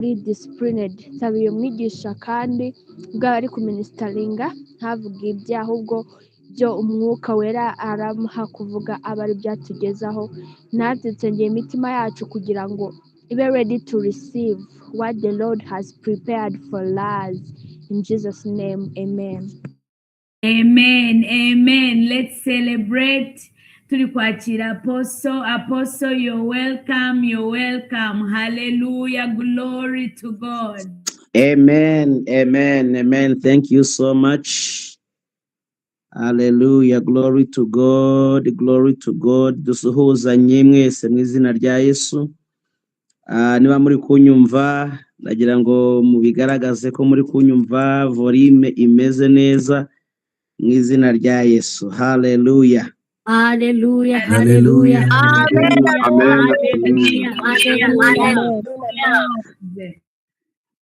disciplined nsaba iyo mwigisha kandi ubwo ari kuministeringa ntavuga ibye ahubwo byo umwuka wera aramuha kuvuga aba ari byatugezaho natwe nsengera imitima yacu kugira ngo ibe ready to receive what the Lord has prepared for us in Jesus name amen. Amen. Let's celebrate. Turi kwakira Apostle, you're welcome. Hallelujah, glory to God. Amen. Thank you so much. Hallelujah, glory to God. Dusuhuzanye mwese mu izina rya Yesu. Niba muri kunyumva nagira ngo mubigaragaze ko muri kunyumva, volume imeze neza mu izina rya Yesu. Hallelujah. Hallelujah.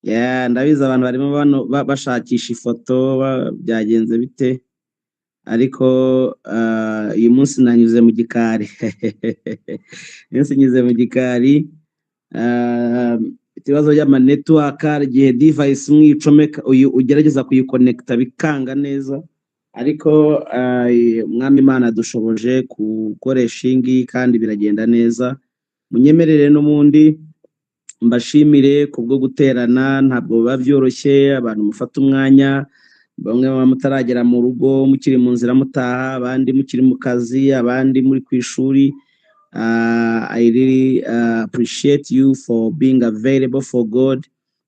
Yeah, ndabizi abantu barimo bashakisha ifoto byagenze bite, ariko uyu munsi nanyuze mu gikari. Ikibazo y'ama network igihe device mwicomeka ugerageza kuyiconnecta bikanga neza, ariko mwami Imana dushoboje gukoresha ingi kandi biragenda neza. Munyemerere n'umundi mbashimire kubwo guterana, ntabwo biba byoroshye, abantu mufata umwanya, bamwe mutaragera mu rugo mukiri mu nzira mutaha, abandi mukiri mu kazi, abandi muri ku ishuri. I really appreciate you for being available for God.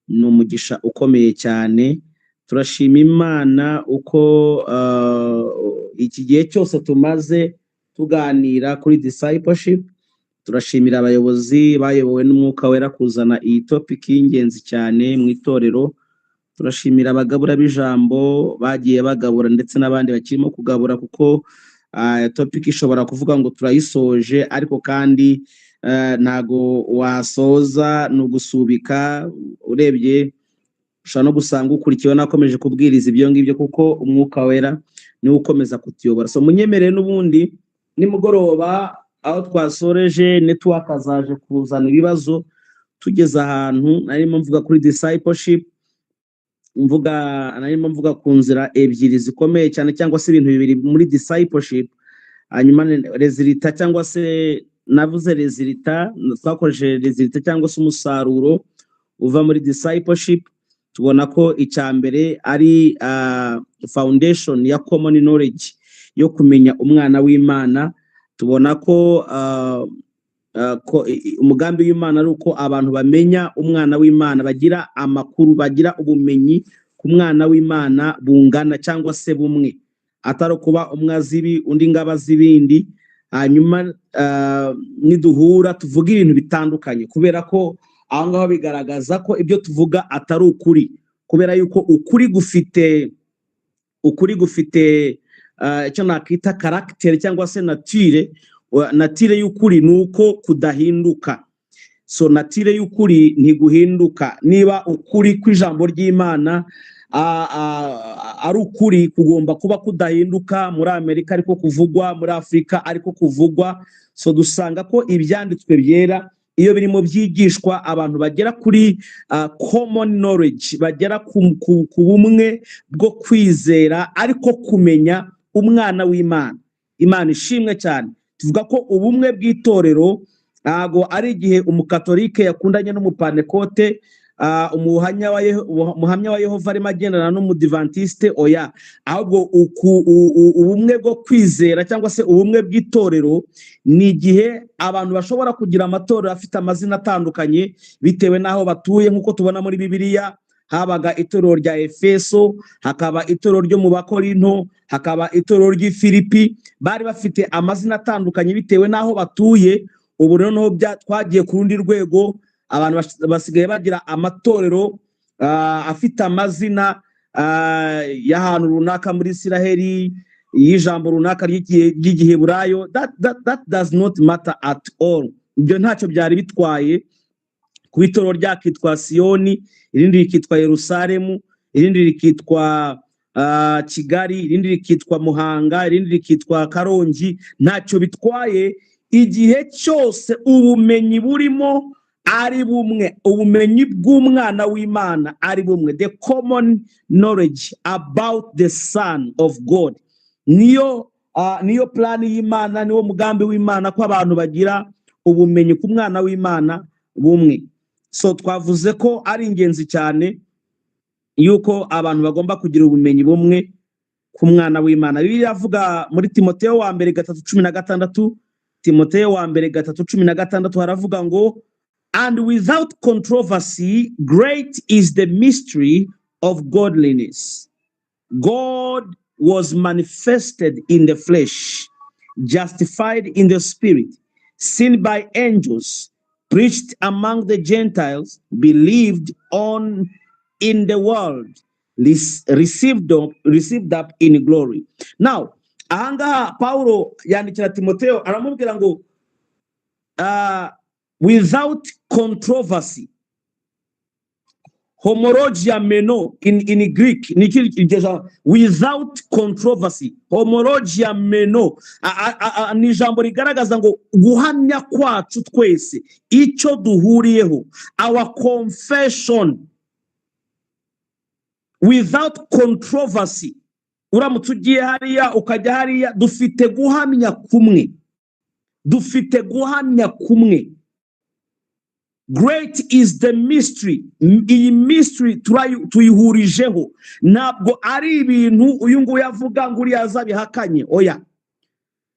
Ni umugisha ukomeye cyane. Turashima Imana uko iki gihe cyose tumaze tuganira kuri discipleship. Turashimira abayobozi bayobowe n'umwuka wera kuzana iyi topic y'ingenzi cyane mu itorero. Turashimira abagabura b'ijambo bagiye bagabura ndetse n'abandi bakirimo kugabura, kuko topic ishobora kuvuga ngo turayisoje, ariko kandi ntago wasoza no gusubika. Urebye ushobora no gusanga ukurikiyeho nakomeje kubwiriza ibyo ngibyo, kuko umwuka wera niwe ukomeza kutuyobora. So munyemerere n'ubundi nimugoroba aho twasoreje network azaje kuzana ibibazo, tugeze ahantu narimo mvuga kuri discipleship, narimo mvuga ku nzira ebyiri zikomeye cyane, cyangwa se ibintu bibiri muri discipleship. Hanyuma resulta cyangwa se navuze resulta, twakoresheje resulta cyangwa se umusaruro uva muri discipleship. Tubona ko icyambere ari foundation ya common knowledge yo kumenya umwana w'Imana. Tubona ko umugambi w'Imana ari uko abantu bamenya umwana w'Imana, bagira amakuru, bagira ubumenyi ku mwana w'Imana bungana cyangwa se bumwe, atari kuba umwe azibi undi ngaba zibindi. Hanyuma niduhura tuvuga ibintu bitandukanye, kubera ko aho ngaho bigaragaza ko ibyo tuvuga atari ukuri, kubera yuko ukuri gufite icyo nakita character cyangwa se nature y'ukuri nuko kudahinduka. So nature y'ukuri ntiguhinduka. Niba ukuri kw'ijambo ry'Imana ari ukuri, kugomba kuba kudahinduka. Muri Amerika ariko kuvugwa, muri Afrika ariko kuvugwa. So dusanga ko ibyanditswe byera iyo birimo byigishwa, abantu bagera kuri common knowledge, bagera ku bumwe bwo kwizera ariko kumenya umwana w'Imana. Imana ishimwe cyane. Tuvuga ko ubumwe bw'itorero ntago ari igihe umukatolike yakundanye n'umupantekote, umuhamya wa Yehova arimo agendana n'umudivantiste, oya. Ahubwo ubumwe bwo kwizera cyangwa se ubumwe bw'itorero ni igihe abantu bashobora kugira amatorero afite amazina atandukanye bitewe n'aho batuye, nk'uko tubona muri Bibiliya. Habaga itorero rya Efeso, hakaba itorero ryo mu Bakorinto, hakaba itorero ry'i Filipi. Bari bafite amazina atandukanye bitewe n'aho batuye. Ubu noneho twagiye ku rundi rwego, abantu basigaye bagira amatorero afite amazina y'ahantu runaka muri Isiraheli, y'ijambo runaka ry'igiheburayo. That does not matter at all. Ibyo ntacyo byari bitwaye. Ku itorero ryakitwa Siyoni, irindi rikitwa Yerusalemu, irindi rikitwa Kigali, irindi rikitwa Muhanga, irindi rikitwa Karongi. Ntacyo bitwaye igihe cyose ubumenyi burimo ari bumwe, ubumenyi bw'umwana w'Imana ari bumwe, the common knowledge about the Son of God. Niyo plan y'Imana, niwo mugambi w'Imana ko abantu bagira ubumenyi ku mwana w'Imana bumwe. So twavuze ko ari ingenzi cyane yuko abantu bagomba kugira ubumenyi bumwe ku mwana w'Imana. Bibiliya avuga muri Timoteyo wa mbere 3:16, Timoteyo wa mbere 3:16 haravuga ngo, and without controversy great is the mystery of godliness. God was manifested in the flesh, justified in the spirit, seen by angels, preached among the Gentiles, believed on in the world, received up in glory. Now, ahangaha Paulo yandikira Timoteyo aramubwira ngo without controversy, homologia meno in Greek, without controversy, homologia meno ni ijambo rigaragaza ngo guhamya kwacu twese icyo duhuriyeho, our confession, without controversy. Uramutse ugiye hariya ukajya hariya, dufite guhamya kumwe, dufite guhamya kumwe. Great is the mystery. Iyi mystery tuyihurijeho, ntabwo ari ibintu uyu nguyu avuga ngo uri yazabihakanye. Oya,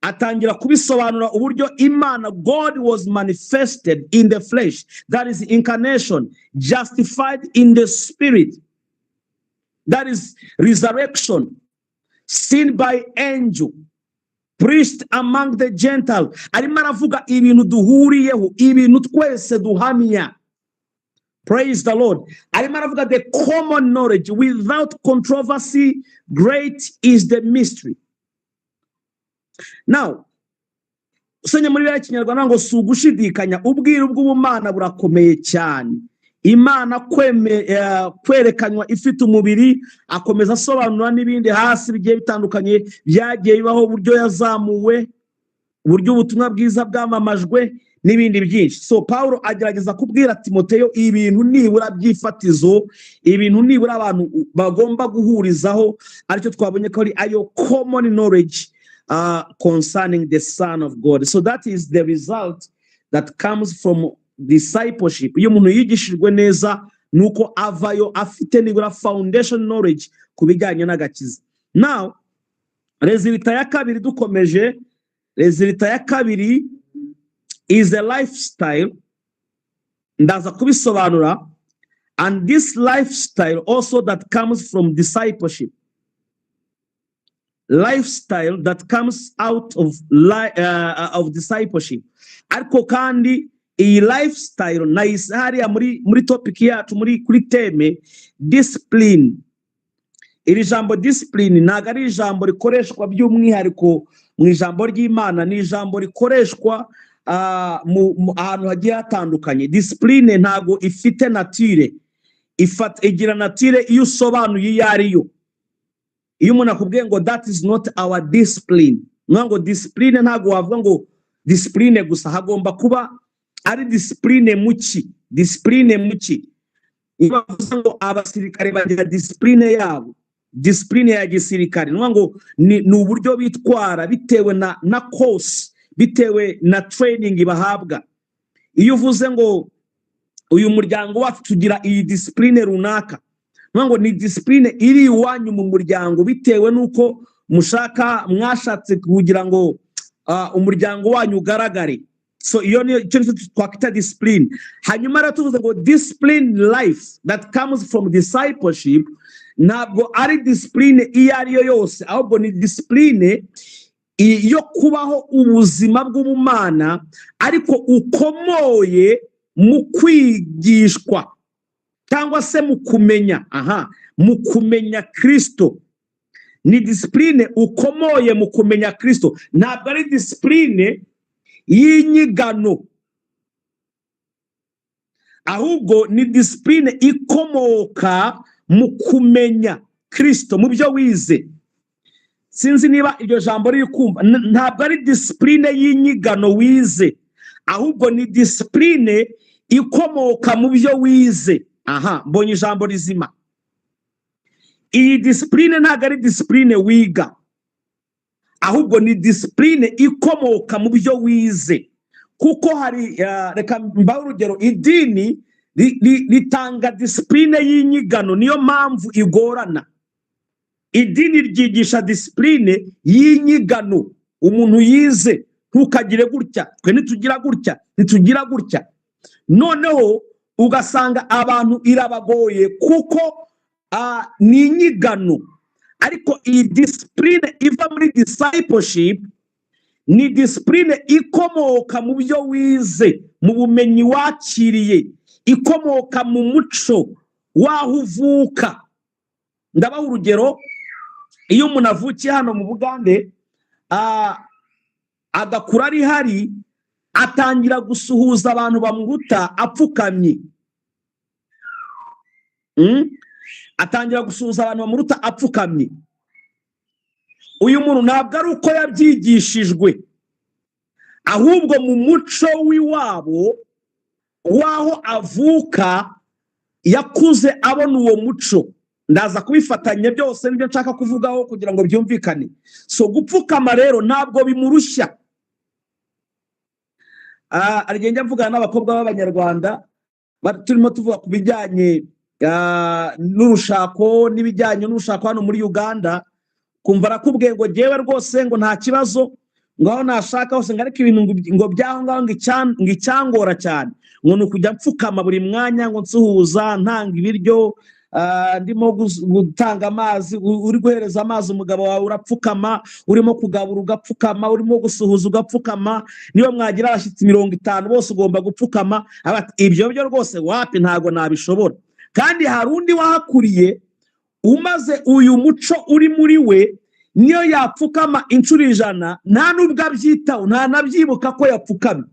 atangira kubisobanura uburyo Imana, God was manifested in the flesh, that is incarnation, justified in the spirit, that is resurrection, seen by angel, preached among the Gentiles. Arimo aravuga ibintu duhuriyeho, ibintu twese duhamya. Praise the Lord. Arimo aravuga the common knowledge without controversy, great is the mystery. Now, usenya muri bya Kinyarwanda ngo si ugushidikanya, ubwiru bw'ubumana burakomeye cyane. Imana kwerekanywa ifite umubiri, akomeza asobanura n'ibindi hasi bigiye bitandukanye byagiye bibaho, uburyo yazamuwe, uburyo ubutumwa bwiza bwamamajwe n'ibindi byinshi. So Paulo agerageza kubwira Timoteyo ibintu nibura byifatizo, ibintu nibura abantu bagomba guhurizaho, aricyo twabonye ko ari ayo common knowledge concerning the Son of God. So that is the result that comes from discipleship. Iyo umuntu yigishijwe neza nuko avayo afite nibura foundation knowledge kubijyanye n'agakiza. Now, resulta ya kabiri dukomeje, resulta ya kabiri is a lifestyle. Ndaza kubisobanura, and this lifestyle also that comes from discipleship, lifestyle that comes out of discipleship. Ariko kandi iyi lifestyle nayise hariya muri topic yacu, kuri teme discipline. Iri jambo discipline ntago ari ijambo rikoreshwa by'umwihariko mu ijambo ry'Imana, ni ijambo rikoreshwa ahantu hagiye hatandukanye. Discipline ntago ifite nature, igira nature iyo usobanuye iyo ariyo. Iyo umuntu akubwiye ngo that is not our discipline, ngo discipline ntago wavuga ngo discipline gusa, hagomba kuba ari discipline muki, discipline muki. Iyo bavuze ngo abasirikare bagira discipline yabo, discipline ya gisirikare, ngo ni uburyo bitwara bitewe na course, bitewe na training bahabwa. Iyo uvuze ngo uyu muryango wacu tugira iyi discipline runaka, ngo ni discipline iri iwanyu mu muryango bitewe nuko mwashatse kugira ngo umuryango wanyu ugaragare. So iyo niyo twakwita discipline. Hanyuma rero tuvuze ngo discipline life that comes from discipleship, ntabwo ari discipline iyo ariyo yose, ahubwo ni discipline iyo kubaho ubuzima bw'ubumana ariko ukomoye mu kwigishwa cyangwa se mu kumenya, mu kumenya Kristo. Ni discipline ukomoye mu kumenya Kristo, ntabwo ari discipline y'inyigano, ahubwo ni discipline ikomoka mu kumenya Kristo mu byo wize. Sinzi niba iryo jambo riri kumva, ntabwo ari discipline y'inyigano wize, ahubwo ni discipline ikomoka mu byo wize. Aha, mbonye ijambo rizima. Iyi discipline ntabwo ari discipline wiga, ahubwo ni discipline ikomoka mu byo wize. Kuko hari reka mbaho urugero, idini ritanga discipline y'inyigano, niyo mpamvu igorana. Idini ryigisha discipline y'inyigano, umuntu yize, ntukagire gutya, twe nitugira gutya, nitugira gutya. Noneho ugasanga abantu irabagoye kuko ni inyigano. Ariko iyi discipline iva muri discipleship ni discipline ikomoka mu byo wize, mu bumenyi wakiriye, ikomoka mu muco waho uvuka. Ndabaha urugero, iyo umuntu avukiye hano mu Bugande agakura ari hari, atangira gusuhuza abantu bamuruta apfukamye. Atangira gusuhuza abantu bamuruta apfukamye. Uyu muntu ntabwo ari uko yabyigishijwe, ahubwo mu muco w'iwabo waho avuka yakuze abona uwo muco. Ndaza kubifatanya byose nibyo nshaka kuvugaho kugira ngo byumvikane. So gupfukama rero ntabwo bimurushya. Arigenda mvugana n'abakobwa b'Abanyarwanda turimo tuvuga ku bijyanye n'urushako n'ibijyanye n'urushako hano muri Uganda, kumva arakubwiye ngo jewe rwose ngo nta kibazo, ngaho nashaka hose ngareka ibintu ngo byaho ngaho ngo icyangora cyane ngo nukujya mfukama buri mwanya ngo nsuhuza ntanga ibiryo, ndimo gutanga amazi, uri guhereza amazi umugabo wawe urapfukama, urimo kugabura ugapfukama, urimo gusuhuza ugapfukama, niyo mwagira abashyitsi 50 bose ugomba gupfukama. Ibyo byo rwose wapi ntago nabishobora. Kandi hari undi wahakuriye umaze uyu muco uri muri we, niyo yapfukama inshuro 100 nta nubwo abyitaho, nta nabyibuka ko yapfukamye.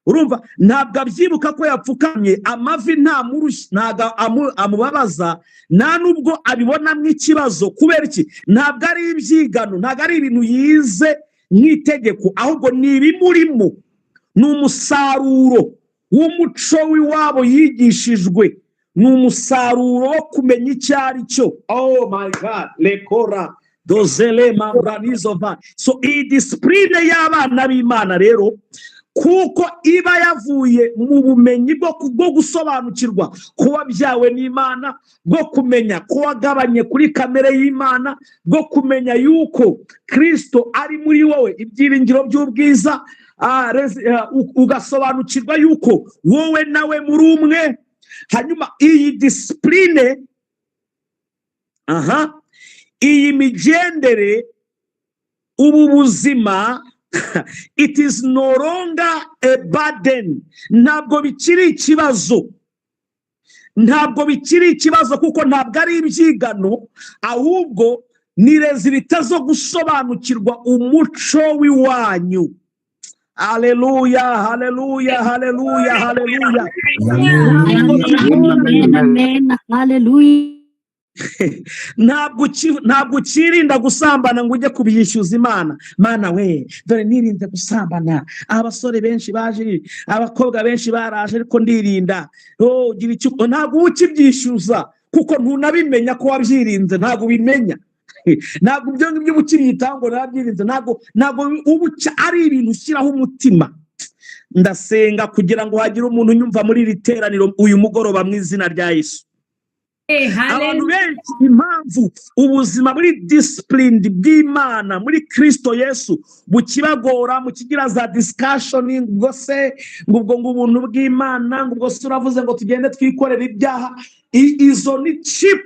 Urumva, ntabwo abyibuka ko yapfukamye, amavi nta murushyi, ntago amubabaza, nta nubwo abibonamo ikibazo. Kubera iki? Ntabwo ari ibyigano, ntabwo ari ibintu yize nk'itegeko, ahubwo ni ibimurimo, ni umusaruro w'umuco w'iwabo yigishijwe, ni umusaruro wo kumenya icyo ari cyo. Oh my God, lekora dozele mamranizova. So iyi discipline y'abana b'Imana rero, kuko iba yavuye mu bumenyi bwo gusobanukirwa ko wabyawe n'Imana, bwo kumenya ko wagabanye kuri kamere y'Imana, bwo kumenya yuko Kristo ari muri wowe, ibyiringiro by'ubwiza, ugasobanukirwa yuko wowe nawe muri umwe. Hanyuma iyi discipline, iyi migendere, ubu buzima, it is no longer a burden. Ntabwo bikiri ikibazo, ntabwo bikiri ikibazo, kuko ntabwo ari ibyigano, ahubwo ni rezilita zo gusobanukirwa umuco w'iwanyu. Haleluya, haleluya, haleluya, haleluya. Haleluya. Ntabwo ukirinda gusambana ngo ujye kubyishyuza Imana. Mana we, dore nirinze gusambana, abasore benshi baje, abakobwa benshi baraje, ariko ndirinda. Ntabwo ukibyishyuza, kuko ntunabimenya ko wabyirinze, ntabwo ubimenya. Ntabwo ibyo ngibyo ukibyitaho ngo nabyirinze, ntabwo ari ibintu ushyiraho umutima. Ndasenga kugira ngo hagire umuntu unyumva muri iri teraniro uyu mugoroba mu izina rya Yesu. Abantu benshi, impamvu ubuzima muri discipline bw'Imana muri Kristo Yesu bukibagora, mukigira za discussion ngo se ngo ubuntu bw'Imana, ngo se uravuze ngo tugende twikorera ibyaha. Izo ni cheap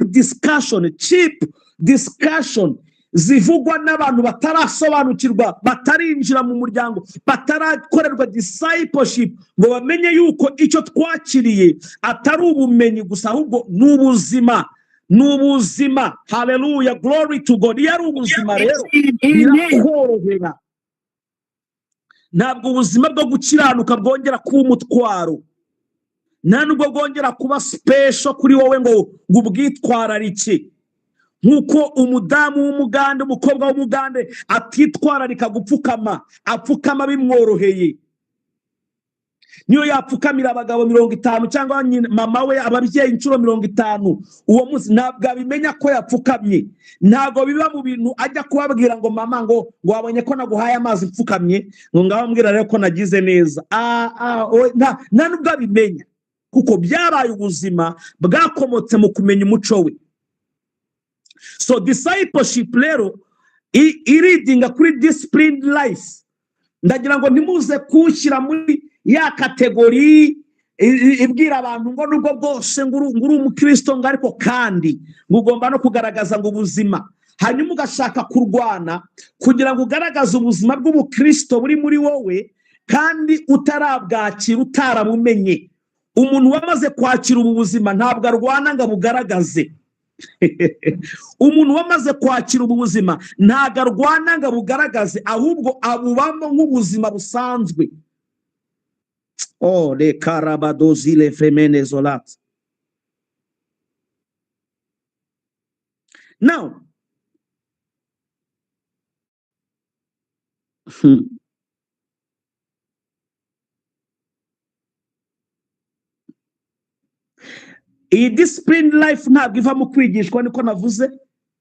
discussion zivugwa n'abantu batarasobanukirwa, batarinjira mu muryango, batarakorerwa discipleship ngo bamenye yuko icyo twakiriye atari ubumenyi gusa, ahubwo ni ubuzima. Hallelujah, glory to God. Iyo ari ubuzima rero birakorohera. Ntabwo ubuzima bwo gukiranuka bwongera kuba umutwaro, nta nubwo bwongera kuba special kuri wowe ngo ubwitwararike. Nkuko umudamu w'Umugande, umukobwa w'Umugande atitwararika gupfukama, apfukama bimworoheye. niyo yapfukamira abagabo 50 cyangwa mama we ababyeyi inshuro 50 uwo munsi ntabwo abimenya ko yapfukamye. Ntabwo biba mu bintu ajya kubabwira ngo mama ngo wabonye ko naguhaye amazi mfukamye ngo ngaho mbwira rero ko nagize neza. Nta nubwo abimenya kuko byabaye ubuzima bwakomotse mu kumenya umuco we. So discipleship rero iridinga kuri disciplined life, ndagira ngo ntimuze kushyira muri ya kategori ibwira abantu ngo nubwo bwose nguru umukristo ngo ariko kandi ngugomba no kugaragaza ngo ubuzima, hanyuma ugashaka kurwana kugira ngo ugaragaze ubuzima bw'ubukristo buri muri wowe kandi utarabwakira, utarabumenye. Umuntu wamaze kwakira ubu buzima ntabwo arwana ngo bugaragaze. Umuntu wamaze kwakira ubu buzima ntabwo arwana ngo bugaragaze, ahubwo abubamo nk'ubuzima busanzwe. Oh, le carabadozi le femene zolat. Now, iyi disciplined life ntabwo iva mu kwigishwa niko navuze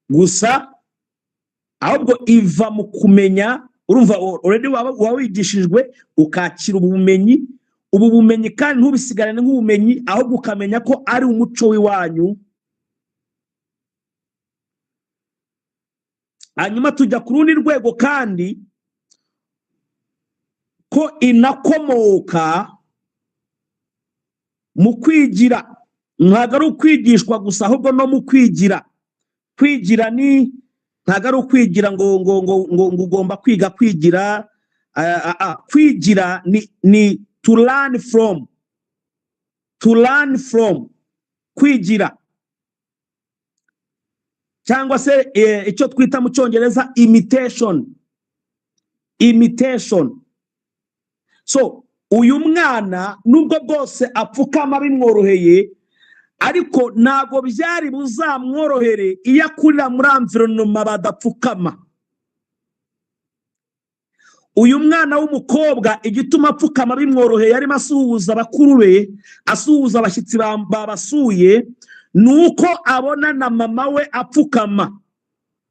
gusa, ahubwo iva mu kumenya. Urumva already waba wigishijwe ukakira ubumenyi, ubu bumenyi kandi ntubisigarane nk'ubumenyi, ahubwo ukamenya ko ari umuco w'iwanyu. Hanyuma tujya ku rundi rwego kandi ko inakomoka mu kwigira. Ntabwo ari ukwigishwa gusa ahubwo no mu kwigira. Kwigira ni ntabwo ari ukwigira ngo ugomba kwiga kwigira. Kwigira ni to learn from. Kwigira cyangwa se icyo twita mu Cyongereza imitation. So uyu mwana nubwo bwose apfukama bimworoheye, ariko ntabwo byari buzamworohere iyo akurira muri environnement badapfukama. Uyu mwana w'umukobwa igituma apfukama bimworoheye arimo asuhuza abakuru be, asuhuza abashyitsi babasuye, nuko abona na mama we apfukama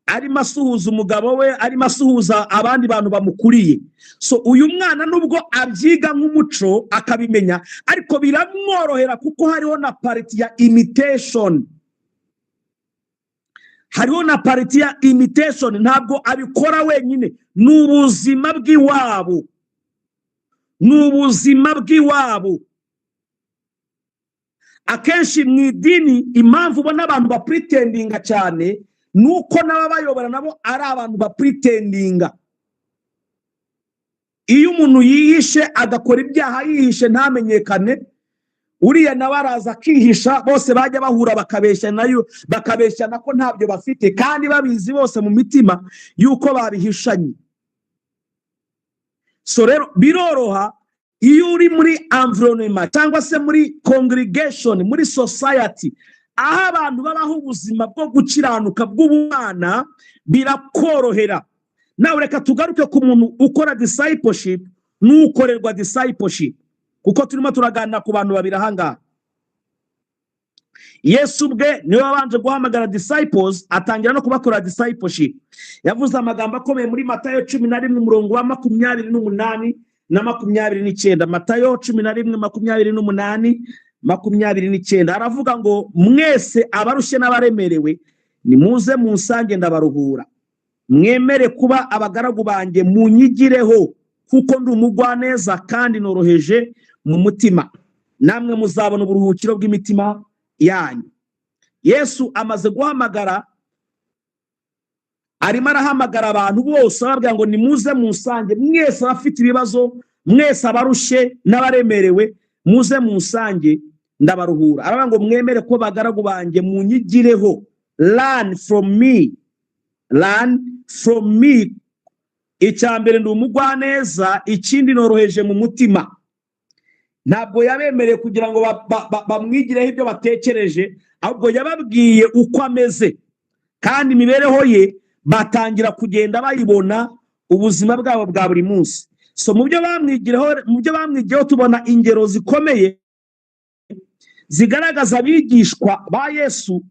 arimo asuhuza umugabo we, arimo asuhuza abandi bantu bamukuriye. So uyu mwana nubwo abyiga nk'umuco akabimenya, ariko biramworohera kuko hariho na parity ya imitation. Hariho na parity ya imitation, ntabwo abikora wenyine, n'ubuzima bw'iwabo. N'ubuzima bw'iwabo. Akenshi mu idini impamvu ubona abantu bapretendinga cyane nuko n'ababayobora nabo ari abantu bapretendinga. Iyo umuntu yihishe agakora ibyaha yihishe ntamenyekane, uriya nawe araza akihisha, bose bajya bahura bakabeshyana ko ntabyo bafite kandi babizi bose mu mitima yuko babihishanye. So rero biroroha iyo uri muri environment cyangwa se muri congregation, muri society, aho abantu babaho ubuzima bwo gukiranuka bw'ubumana, birakorohera. Nawe reka tugaruke ku muntu ukora discipleship n'ukorerwa discipleship, kuko turimo turaganira ku bantu babiri ahangaha. Yesu ubwe niwe wabanje guhamagara disciples, atangira no kubakora discipleship. Yavuze amagambo akomeye muri Matayo 11 umurongo wa 28 na 29. Matayo 11:28 29, aravuga ngo mwese abarushye n'abaremerewe nimuze munsange ndabaruhura. Mwemere kuba abagaragu banjye munyigireho, kuko ndi umugwaneza kandi noroheje mu mutima, namwe muzabona uburuhukiro bw'imitima yanyu. Yesu amaze guhamagara, arimo arahamagara abantu bose ababwira ngo nimuze munsange, mwese abafite ibibazo, mwese abarushye n'abaremerewe, muze munsange ndabaruhura. Aravuga ngo mwemere ko bagaragu banjye munyigireho, learn from me. Icyambere ndi umugwaneza, ikindi noroheje mu mutima. Ntabwo yabemereye kugira ngo bamwigireho ibyo batekereje, ahubwo yababwiye uko ameze, kandi imibereho ye batangira kugenda bayibona ubuzima bwabo bwa buri munsi. so mu byo bamwigiyeho tubona ingero zikomeye zigaragaza abigishwa ba Yesu,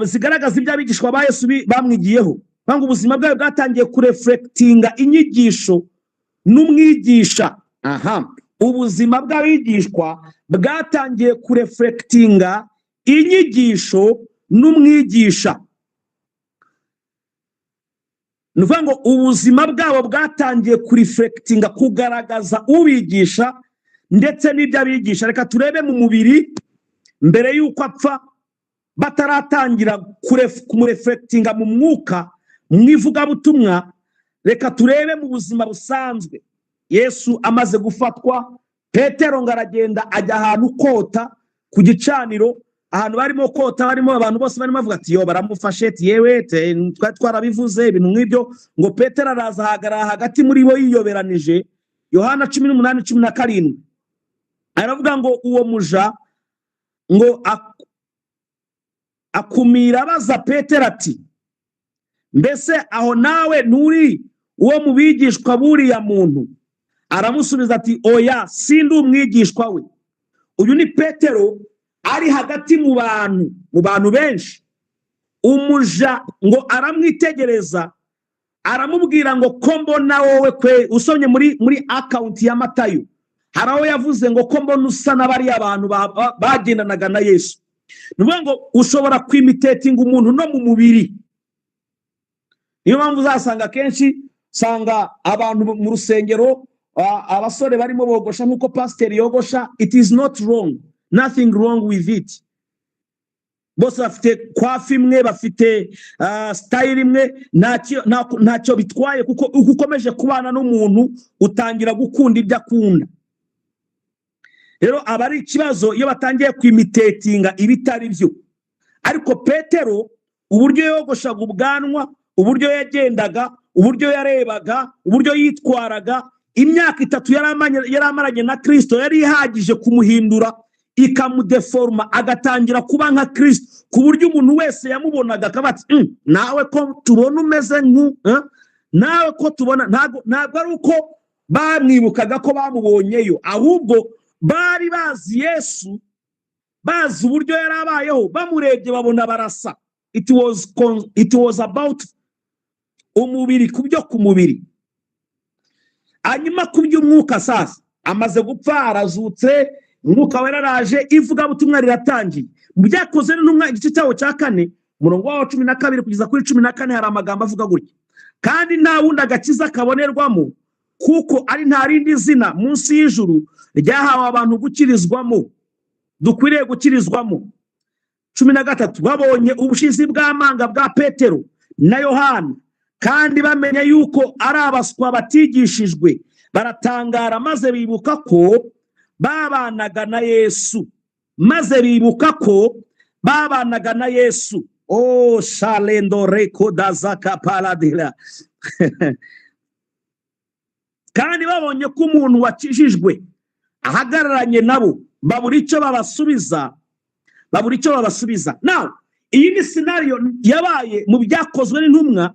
zigaragaza ibyo abigishwa ba Yesu bamwigiyeho. Banga ubuzima bwawe bwatangiye kureflectinga inyigisho n'umwigisha. Ubuzima bw'abigishwa bwatangiye kureflectinga inyigisho n'umwigisha. Nuvuga ngo ubuzima bwabo bwatangiye kureflectinga, kugaragaza ubigisha ndetse n'ibyo abigisha. Reka turebe mu mubiri mbere y'uko apfa, bataratangira kumureflectinga mu mwuka, mu ivugabutumwa. Reka turebe mu buzima busanzwe. Yesu amaze gufatwa, Petero ngaragenda ajya ahantu kota ku gicaniro, ahantu barimo kota, barimo abantu bose barimo bavuga ati yo baramufashe, yewe twarabivuze ibintu nk'ibyo. Ngo Petero araza ahagarara hagati muri bo yiyoberanije. Yohana 18:17 aravuga ngo uwo muja ngo akumira abaza Petero ati, mbese aho nawe nturi uwo mu bigishwa buriya muntu? Aramusubiza ati, oya, sindi umwigishwa we. Uyu ni Petero ari hagati mu bantu benshi. Umuja ngo aramwitegereza, aramubwira ngo ko mbona wowe kwe, usomye muri account ya Matayo hari aho yavuze ngo ko mbona usa n'abari abantu bagendanaga na Yesu. Nuvuga ngo ushobora kwimitatinga umuntu no mu mubiri. Niyo mpamvu uzasanga kenshi sanga abantu mu rusengero abasore barimo bogosha nkuko pastor yogosha. It is not wrong, nothing wrong with it. Bose bafite kwafi imwe, bafite style imwe, ntacyo bitwaye, kuko ukomeje kubana n'umuntu utangira gukunda ibyo akunda. Rero aba ari ikibazo iyo batangiye kwimitatinga ibitari byo. Ariko Petero uburyo yogoshaga ubwanwa, uburyo yagendaga, uburyo yarebaga, uburyo yitwaraga, imyaka 3 yari amaranye na Kristo yari ihagije kumuhindura, ikamudeforma, agatangira kuba nka Kristo, ku buryo umuntu wese yamubonaga akabati nawe ko tubona umeze nawe ko tubona. Ntabwo ari uko bamwibukaga ko bamubonyeyo, ahubwo bari bazi Yesu, bazi uburyo yari abayeho, bamurebye babona barasa. It was about umubiri, kubyo ku mubiri. Hanyuma kuby'umwuka sasa, amaze gupfa, arazutse, umwuka wera araje, ivugabutumwa riratangiye. Mu Byakozwe n'Intumwa igice cyawo cya 4 umurongo wa 12 kugeza kuri 14 hari amagambo avuga gutya: kandi nta wundi agakiza kabonerwamo, kuko ari nta rindi zina munsi y'ijuru ryahawe abantu gukirizwamo, dukwiriye gukirizwamo. 13 babonye ubushizi bw'amanga bwa Petero na Yohana, kandi bamenye yuko ari abaswa batigishijwe, baratangara, maze bibuka ko babanaga na Yesu. Oh, shalendo reko dazaka paladila. Kandi babonye ko umuntu wakijijwe ahagararanye nabo, babura icyo babasubiza. Now iyi ni scenario yabaye mu Byakozwe n'Intumwa.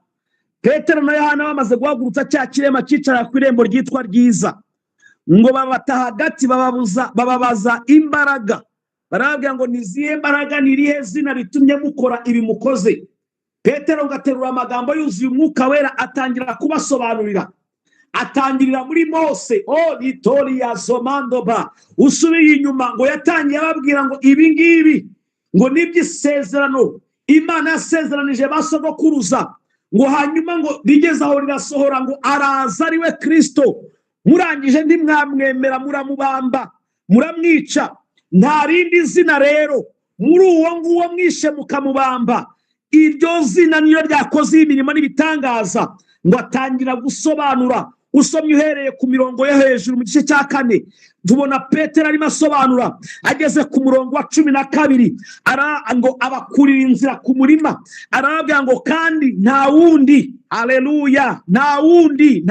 Petero na Yohana bamaze guhagurutsa cya kirema cyicara ku irembo ryitwa Ryiza, ngo babata hagati, bababaza imbaraga. Barababwira ngo nizihe mbaraga, nirihe zina ritumye mukora ibi mukoze? Petero ngaterura amagambo yuzuye umwuka wera, atangira kubasobanurira. Atangirira muri Mose, Victoria Zomandoba, usubiye inyuma ngo yatangiye ababwira ngo ibi ngibi ngo n'iby'isezerano Imana yasezeranije basogokuruza, ngo hanyuma ngo rigeze aho rirasohora, ngo araza ari we Kristo. Murangije ntimwamwemera, muramubamba, muramwica. Nta rindi zina rero muri uwo nguwo mwishe mukamubamba, iryo zina niyo ryakoze imirimo n'ibitangaza. Ngo atangira gusobanura. Usomye uhereye ku mirongo yo hejuru mu gice cya 4 tubona Petero arimo asobanura. Ageze ku murongo wa 12 ngo abakurira inzira ku murima, arababwira ngo kandi nta wundi, haleluya, nta wundi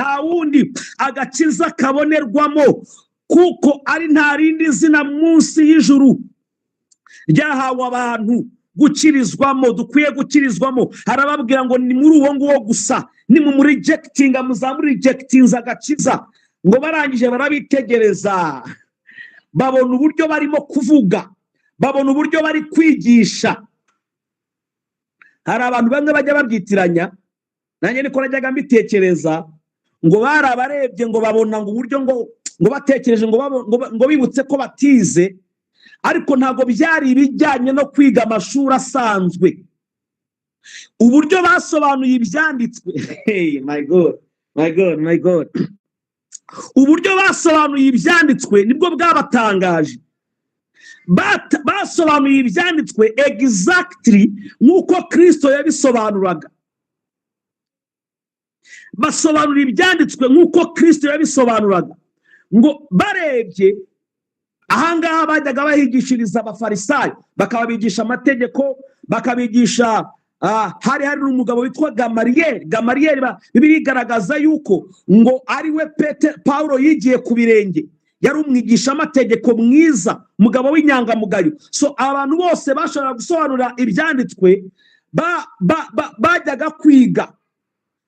agakiza kabonerwamo, kuko ari nta rindi zina munsi y'ijuru ryahawe abantu gukirizwamo, dukwiye gukirizwamo. Harababwira ngo ni muri uwo nguwo gusa, ni mu rejectinga, muzamuri rejectinza agakiza. ngo barangije barabitegereza, babona uburyo barimo kuvuga, babona uburyo bari kwigisha. Hari abantu bamwe bajya babyitiranya, nanjye niko najyaga mbitekereza, ngo barabarebye ngo babona ngo uburyo ngo batekereje ngo bibutse ko batize, ariko ntabwo byari ibijyanye no kwiga amashuri asanzwe. Uburyo basobanuye ibyanditswe, my God, uburyo basobanuye ibyanditswe nibwo bwabatangaje. Basobanuye ibyanditswe exactly nk'uko Kristo yabisobanuraga. Basobanura ibyanditswe nk'uko Kristo yabisobanuraga. Ngo barebye ahangaha bajyaga bahigishiriza abafarisayo, bakababigisha amategeko, bakabigisha hari n'umugabo witwa Gamariyeli. Bibiliya igaragaza yuko ngo ari we Pawulo yigiye ku birenge, yari umwigisha amategeko mwiza, umugabo w'inyangamugayo. So abantu bose bashobora gusobanura ibyanditswe bajyaga kwiga.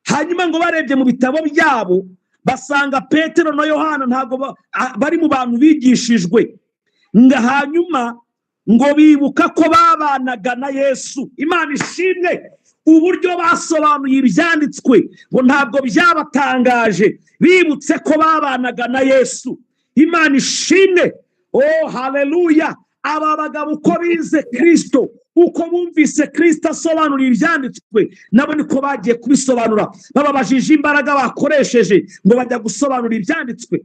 Hanyuma ngo barebye mu bitabo byabo basanga Petero na Yohana ntabwo bari mu bantu bigishijwe. Hanyuma ngo bibuka ko babanaga na Yesu. Imana ishimwe, uburyo basobanuye ibyanditswe ngo ntabwo byabatangaje, bibutse ko babanaga na Yesu. Imana ishimwe. Oh haleluya. Aba bagabo uko bize Kristo, uko bumvise Kristo asobanura ibyanditswe, nabo niko bagiye kubisobanura. Bababajije imbaraga bakoresheje ngo bajya gusobanura ibyanditswe.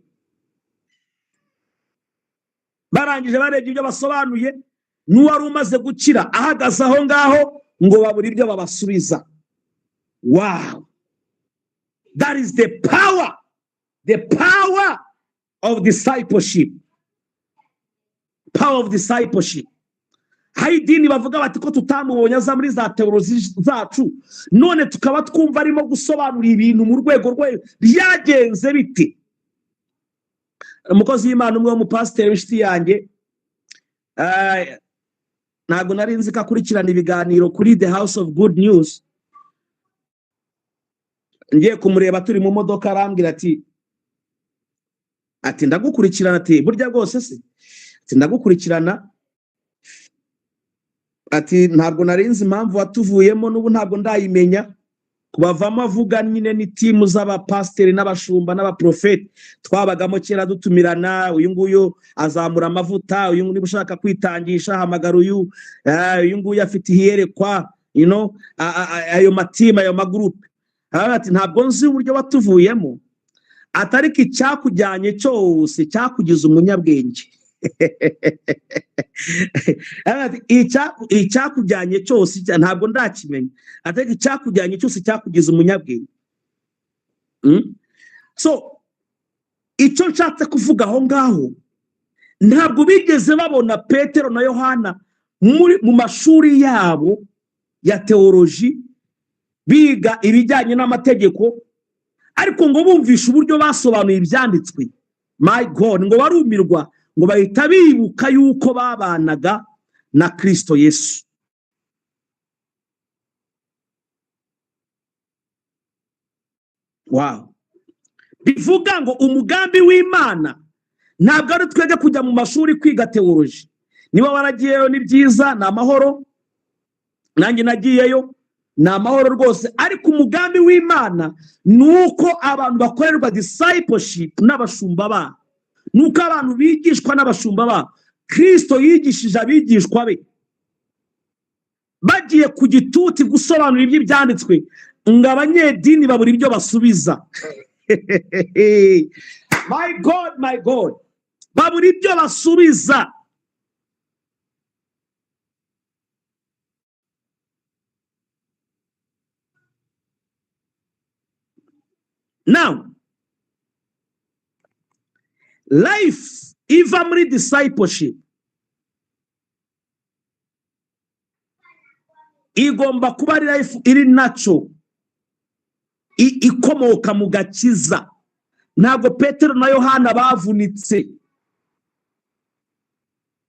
Barangije barebye ibyo basobanuye, n'uwari umaze gukira ahagaze aho ngaho ngo babura ibyo babasubiza. Wow, that is the power of discipleship. Power of discipleship. Hari idini bavuga bati ko tutamubonye aza muri za teolozi zacu, none tukaba twumva arimo gusobanura ibintu mu rwego rwe byagenze biti. Umukozi w'Imana umwe w'umupasiteri w'inshuti yanjye, ntabwo nari nzi ko akurikirana ibiganiro kuri The House of Good News. Ngiye kumureba turi mu modoka, arambwira ati ndagukurikirana. Ati burya rwose se? Ati ndagukurikirana. Ati ntabwo nari nzi impamvu watuvuyemo, n'ubu ntabwo ndayimenya. Kubavamo avuga nyine ni timu z'abapasiteri n'abashumba n'abaprofeti twabagamo kera dutumirana. Uyu nguyu azamura amavuta, uyu niba ushaka kwitangisha hamagara uyu nguyu afite iyerekwa, ayo matima, ayo magurupe. Ati ntabwo nzi uburyo watuvuyemo, atariko icyakujyanye cyose cyakugize umunyabwenge. Icyakujyanye cyose ntabwo ndakimenya, atariko icyakujyanye cyose cyakugize umunyabwenge. So icyo nshatse kuvuga aho ngaho, ntabwo bigeze babona Petero na Yohana mu mashuri yabo ya teoloji biga ibijyanye n'amategeko, ariko ngo bumvishe uburyo basobanuye ibyanditswe. My God, ngo barumirwa, ngo bahita bibuka yuko babanaga na Kristo Yesu. Wow. Bivuga ngo umugambi w'Imana ntabwo ari twebwe kujya mu mashuri kwiga teoloji. Niba waragiyeyo ni byiza, ni amahoro, nanjye nagiyeyo, ni amahoro rwose. Ariko umugambi w'Imana ni uko abantu bakorerwa discipleship n'abashumba babo, nuko abantu bigishwa n'abashumba babo. Kristo yigishije abigishwa be, bagiye ku gituti gusobanura iby'ibyanditswe, ngo abanyedini babura ibyo basubiza. My God, babura ibyo basubiza. Now, life iva muri discipleship igomba kuba ari life iri naco, ikomoka mu gakiza. Ntabwo Petero na Yohana bavunitse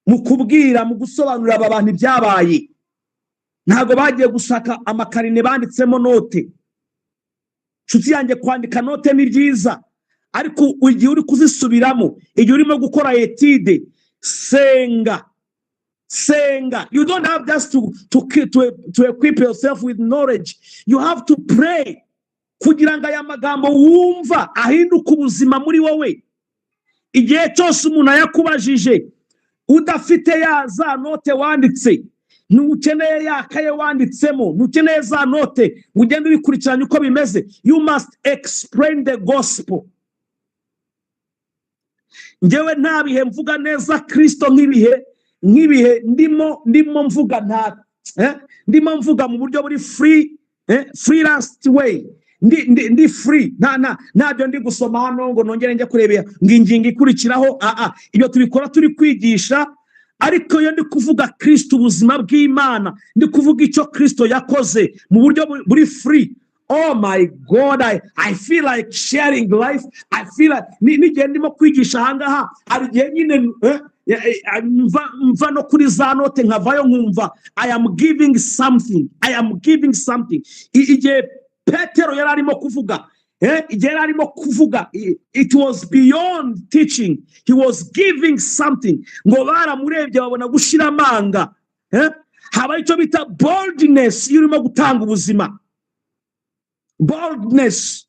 mu kubwira, mu gusobanurira aba bantu ibyabaye. Ntabwo bagiye gushaka amakarine banditsemo note. Nshuti yanjye, kwandika note ni byiza, ariko igihe uri kuzisubiramo, igihe urimo gukora etide, senga. You don't have just to equip yourself with knowledge. You have to pray kugira ngo aya magambo wumva ahinduka ubuzima muri wowe. Igihe cyose umuntu yakubajije udafite ya za note wanditse, ntukeneye yakaye wanditsemo, ntukeneye za note ugenda ubikurikirana uko bimeze, you must explain the gospel. Ngewe nta bihe mvuga neza Kristo nk'ibihe ndimo mvuga ndimo mvuga mu buryo buri freelance way, ndi free, ntabyo ndi gusoma hano ngo nongere njye kurebera ngingingi ikurikiraho. Ibyo tubikora turi kwigisha, ariko yo ndi kuvuga Kristo, ubuzima bw'Imana, ndi kuvuga icyo Kristo yakoze mu buryo buri free. Oh my God, I feel like sharing life. I feel like n'igihe ndimo kwigisha ahangaha hari igihe nyine mva no kuri za note nkavayo nkumva I am giving something. Igihe Petero yari arimo kuvuga, it was beyond teaching. He was giving something. Ngo baramurebye babona gushira amanga. Haba icyo bita boldness irimo gutanga ubuzima. Boldness.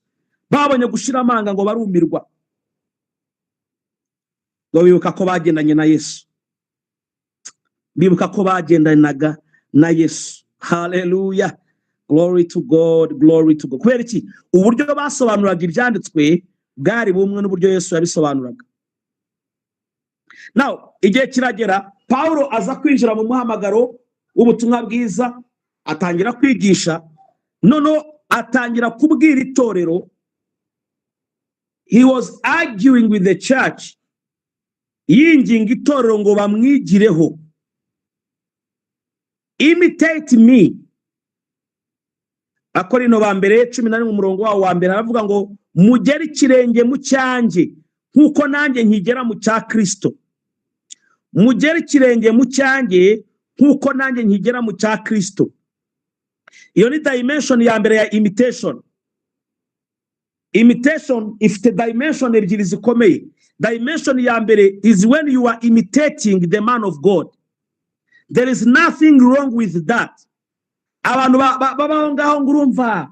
Babonye gushira amanga ngo barumirwa. Ngo bibuka ko bagendanye na Yesu. Bagendanaga na Yesu. Hallelujah. Glory to God. Kubera iki? Uburyo basobanuraga ibyanditswe bwari bumwe n'uburyo Yesu yabisobanuraga. Now, igihe kiragera, Paulo aza kwinjira mu muhamagaro w'ubutumwa bwiza, atangira kwigisha, atangira kubwira itorero. He was arguing with the church, yinginga itorero ngo bamwigireho. Imitate me. Akorino ba mbere 11 umurongo wa mbere aravuga ngo mugere ikirenge mu cyanjye nkuko nanjye nkigera mu cya Kristo. Mugere ikirenge mu cyanjye nkuko nanjye nkigera mu cya Kristo. Iyo ni dimension ya mbere ya imitation. Imitation ifite dimension ebyiri zikomeye. Dimension ya mbere is when you are imitating the man of God. There is nothing wrong with that. Abantu baba ngaho ngurumva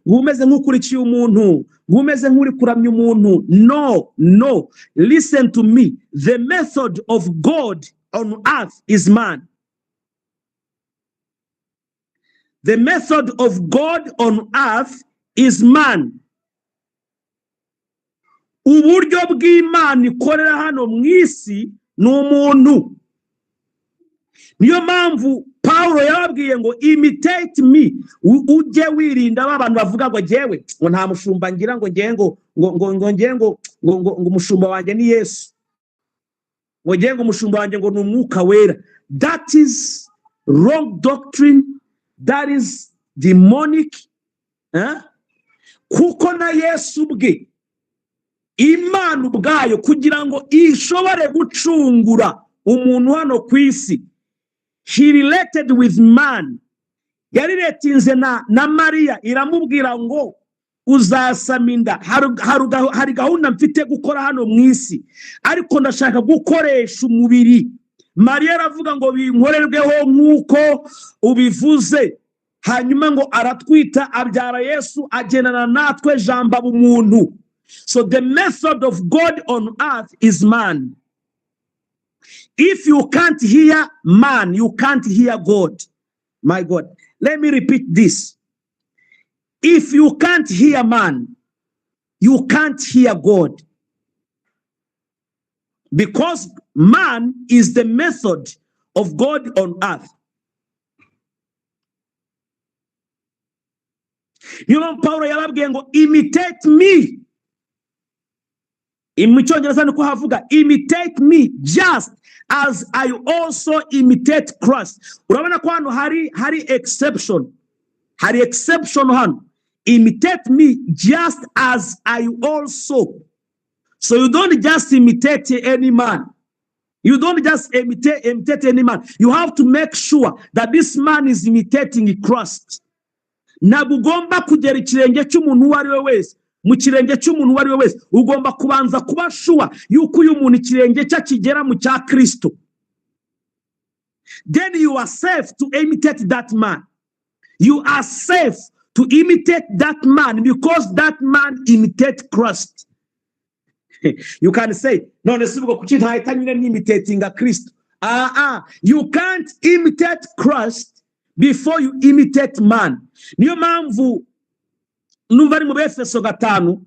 ngumeze nk'ukurikiye umuntu, ngumeze nk'uri kuramya umuntu. No, listen to me. The method of God on earth is man. The method of God on earth is man. Uburyo bw'Imana ikorera hano mu isi ni umuntu. Niyo mpamvu Paulo yababwiye ngo imitate me. Ujye wirinda abantu bavuga ngo jewe ngo nta mushumba ngira ngo ngiye ngo umushumba wanjye ni Yesu. Ngo ngiye ngo umushumba wanjye ngo ni umwuka wera. That is wrong doctrine. That is demonic. Kuko na Yesu bwe, Imana ubwayo kugira ngo ishobore gucungura umuntu hano ku isi, he related with man. Yariretinze na Maria, iramubwira ngo uzasama inda. Hari gahunda mfite gukora hano mu isi, ariko ndashaka gukoresha umubiri. Maria aravuga ngo binkorerweho nk'uko ubivuze. Hanyuma ngo aratwita, abyara Yesu, agenana natwe jamba bumuntu. So the method of God on earth is man. If you can't hear man, you can't hear God. My God. Let me repeat this. If you can't hear man, you can't hear God. Because man is the method of God on earth. You know, Paulo yababwiye ngo imitate me. Imicyongereza niko havuga imitate me just as I also imitate Christ. Urabona ko hano hari exception. Hari exception hano. Imitate me just as I also. So you don't just imitate any man. You don't just imitate any man. You have to make sure that this man is imitating Christ. Nabugomba kugera ikirenge cy'umuntu wari we wese mu kirenge cy'umuntu wari we wese ugomba kubanza kuba sure yuko uyu muntu ikirenge cye kigera mu cya Kristo. Then you are safe to imitate that man. You are safe to imitate that man because that man imitates Christ. You can say, no, imitating a Christ. You can't imitate Christ before you imitate man. Niyo mpamvu numva ari mu Efeso 5